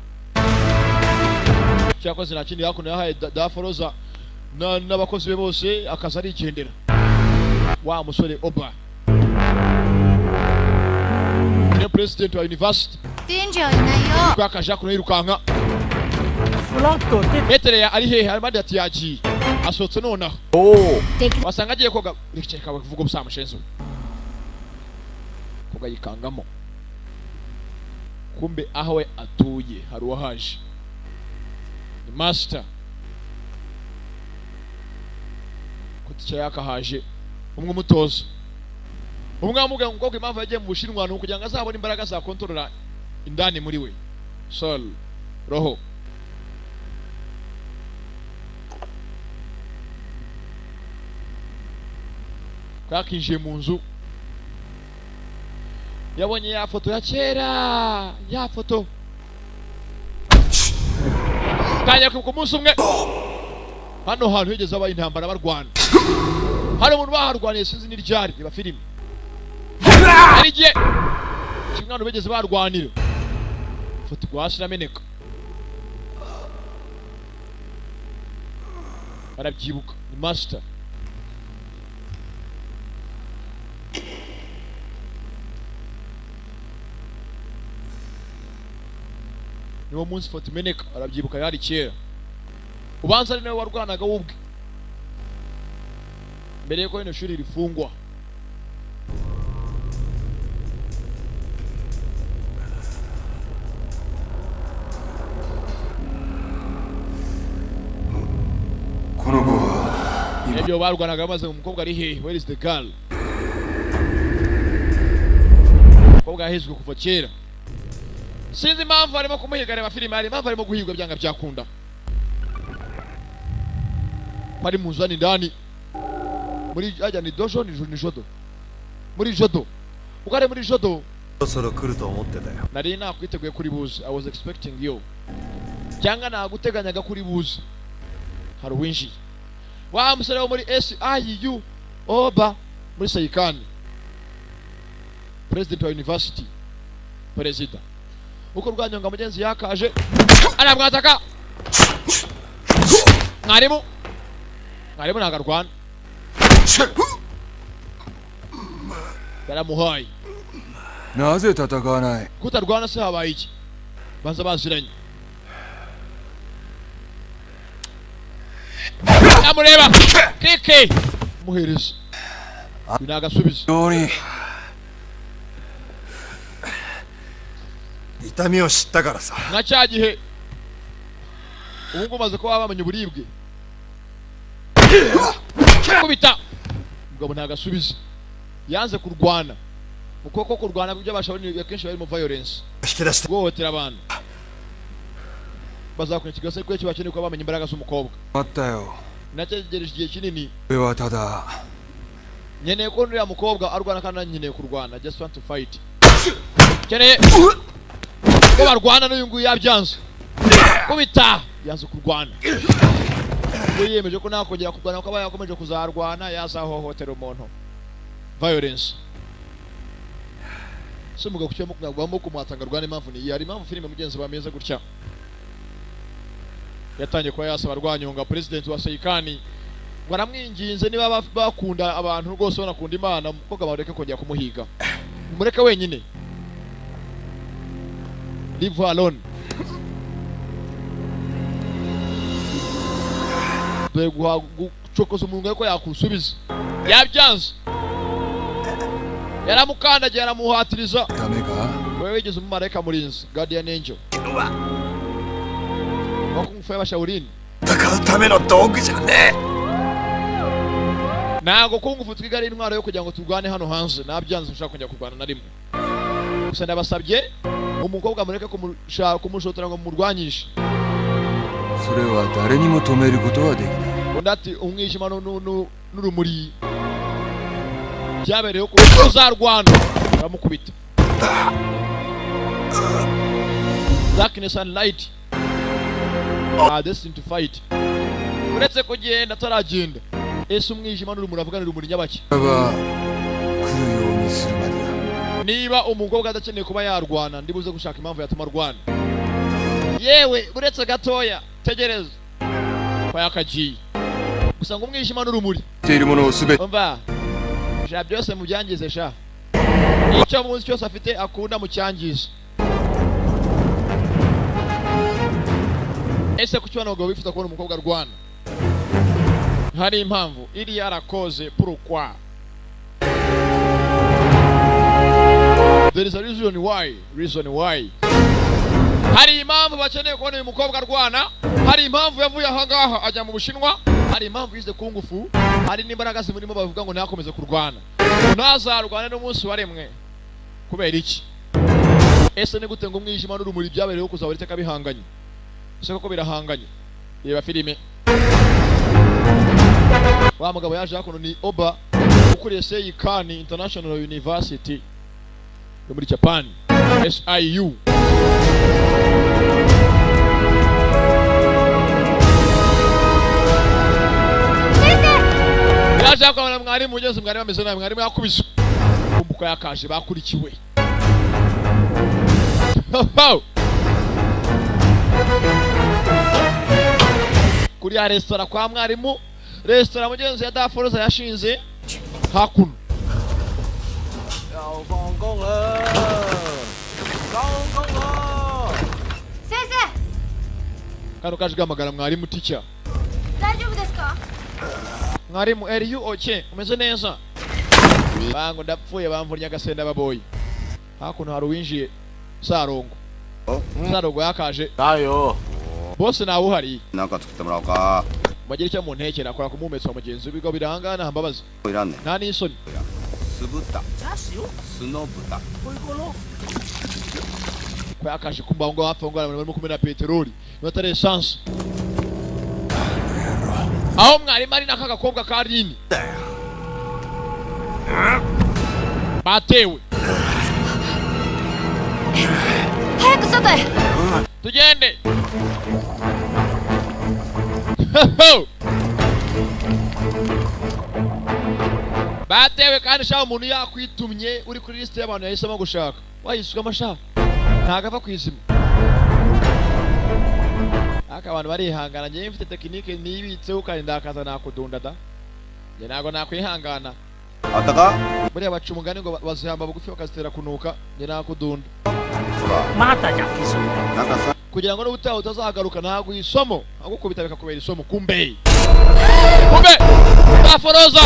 Cyakoze nta kindi hakuno yahaye Daforoza n'abakozi be bose akaza arigendera. Wa musore Oba niyo president wa university 店長いないよ twakaja kuno yirukanka フランクと出て metere ari hehe arimo ati yagiye asohotse nonaho おお wasanga agiye koga reka kuvuga ubusamushenzo koga yikangamo kumbe aho we atuye hari uwahaje ni master kuticha yakahaje umwe umutoza umwe amuga ngo ko impamvu yagiye mu Bushinwa no kugira ngo azabone imbaraga za controller indani muri we soul roho kakinjiye mu nzu yabonye ya foto ya kera ya foto kanya ku munsi umwe hano hantu higeze abaye intambara barwana hari umuntu baharwaniye sinzi ni ryari niba filime ari giye kimwana bigeze barwanira foto gwasi rameneka barabyibuka ni master niwo munsi foto imeneka arabyibuka yari kera ubanza ari nawe warwanaga wubwe mbere yuko ino shuri rifungwa ibyo barwanaga maze umukobwa ari hehe where is the girl umukobwa yahezwe kuva kera sinzi impamvu arimo kumuhiga reba filime ari impamvu arimo guhigwa byanga byakunda bari mu nzu ndani muri ajya ni dojo ni jodo muri jodo ukare muri jodo そろ来ると思ってたよ nari nakwiteguye kuri buze I was expecting you cyangwa naguteganyaga kuri buze hari winji wa musore wo muri SIU oba muri Sayikani president wa university president uko rwanyonga mugenzi yakaje arabwataka mwarimu nagarwana yaramuhaye naze tataka naye kutarwana se habaye iki banza baziranye amureba kike muhereza binagasubiza yoni 痛みを知ったからさ nka cya gihe ubu ngubu maze kuba bamenye uburibwe kubita mugabo ntagasubiza yanze kurwana uko kurwana byo bashabona akenshi bari mu violence 引き出して guhohotera abantu bazakunya kigase kwe kibakeneye ko bamenye imbaraga z'umukobwa あったよ nategereje igihe kinini 俺はただ nkeneye ko uriya mukobwa arwana kandi nkeneye kurwana just want to fight nkeneye ko barwana n'uyu nguyu yabyanze kubita yanze kurwana we yemeje ko nakongera kurwana ko yakomeje kuzarwana yazahohotera umuntu violence simuga kucyo mukugwamo kumwatanga rwana impamvu ni yari impamvu filime mugenzi bameze gutya yatangiye kuba yasaba rwanyonga president wa Sayikani baramwinginze niba bakunda abantu rwose banakunda Imana umukobwa bareke kongera kumuhiga mureke wenyine leave her alone dore gucokoza umuntu ko yakusubiza yabyanze yaramukandagiye yaramuhatiriza ダメか wewe wigeze umumarayika murinzi guardian angel wakumufaya bashaurini 戦うための道具じゃね ntago kungufu twigara intwaro yo kugira ngo turwane hano hanze nabyanze ushaka kujya kurwana na rimwe gusa ndabasabye umukobwa mureke kumushotera ngo murwanyishe それは誰にも止めることはできない undi ati umwijima n'urumuri byabereyeho ko uzarwana baramukubita darkness and light are destined to fight uretse kugenda ataragenda ese umwijima n'urumuri avuganira umuri nyabaki それは来るようにするまでだ niba umukobwa adakeneye kuba yarwana ndibuze gushaka impamvu yatuma arwana yewe uretse gatoya tegereza kwa yakagiye gusa ngo umwijima n'urumuri ているものをすべて umva sha byose mubyangize sha icyo munsi cyose afite akunda mu cyangiza. Ese kuki bano bagabo bifuza kubona umukobwa arwana? Hari impamvu iri yarakoze pourquoi? There is a reason why. Hari impamvu bakeneye kubona uyu mukobwa arwana, hari impamvu yavuye aha ngaha ajya mu Bushinwa, hari impamvu yize kungufu, hari n'imbaraga zimurimo bavuga ngo ntakomeze kurwana. Ntazarwane n'umunsi waremwe. Kubera iki? Ese ni gute ngo umwijima n'urumuri byabereyeho kuzaba iteka bihanganye? Ese koko birahanganye? Reba filime. Wa mugabo yaje hakuno ni Oba ukuriye cyir International University yo muri Japan, SIU. Yaje hakuno mwarimu ugeze mwarimu ameze nabi, mwarimu yakubise kumbuka yakaje bakurikiwe. Kuri ya restaurant kwa mwarimu, restaurant mugenzi ya Daforoza yashinze hakuno. Sensei! Kano kaje gamagara mwarimu teacher. Daijoubu desu ka? Mwarimu Eriyu oche, umeze neza? Bango ndapfuye bamvurnya gasenda baboyi. Hakuno hari uwinjiye Sarongo. Sarongo yakaje. Dayo. Bose nawe uhari. Naka tukite muraka. Bagira icyo muntekera akora kumumetsa mugenzi bigo birangana hambabaza. Irane. Nta n'isoni. Subuta. Sunobuta. Kwa yakaje kumbango hafi ngo barimo kumena peteroli. Notare essence. Aho mwari mari nakagakobwa ka Rini. Batewe. Hayaku soto he! Tugende. Batewe kandi shaho umuntu yakwitumye uri kuri liste y'abantu yahisemo gushaka. Wayisuka amasha. Ntagava kwizima. Aka abantu barihangana ngiye mfite technique nibitseho kandi ndakaza nakudunda da. Nge nago nakwihangana. Ataka? Buriya baca umugani ngo bazihamba bugufi bakazitera kunuka, nge nakudunda. Mata ja kiso. Nakasa. Kugira ngo n'ubutaha utazagaruka ntago isomo, agukubita bikakubera isomo kumbe. Daforoza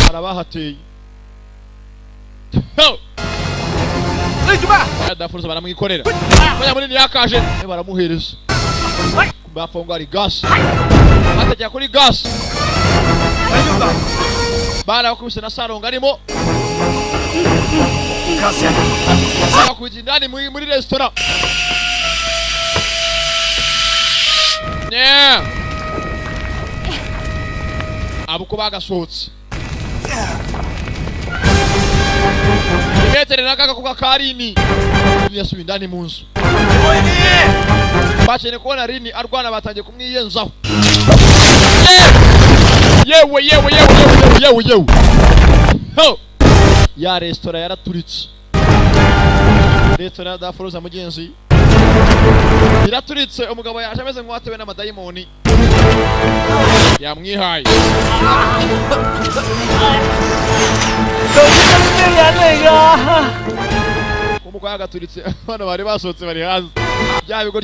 arabahateye. Daforoza baramwikorera. Banya munini yakaje baramuhereza. Bafonga ari gas. Atajya kuri gas. Barakubise na Sarongo arimo. Barakubise ndani muri restaurant. Yeah. Abuko bagasohotse. Imetere nakaga kuga Karini. Yasubiye ndani mu nzu. Bachene kubona Rini arwana batangiye kumwiyenzaho. Yewe. Ho. Ya restaurant yaraturitse. Restaurant Daforoza mugenzi. Iraturitse umugabo yaje ameze nk'uwatewe n'amadayimoni. Yamwihaye. Umugabo yagaturitse, bano bari basohotse bari hanze. Bya bigo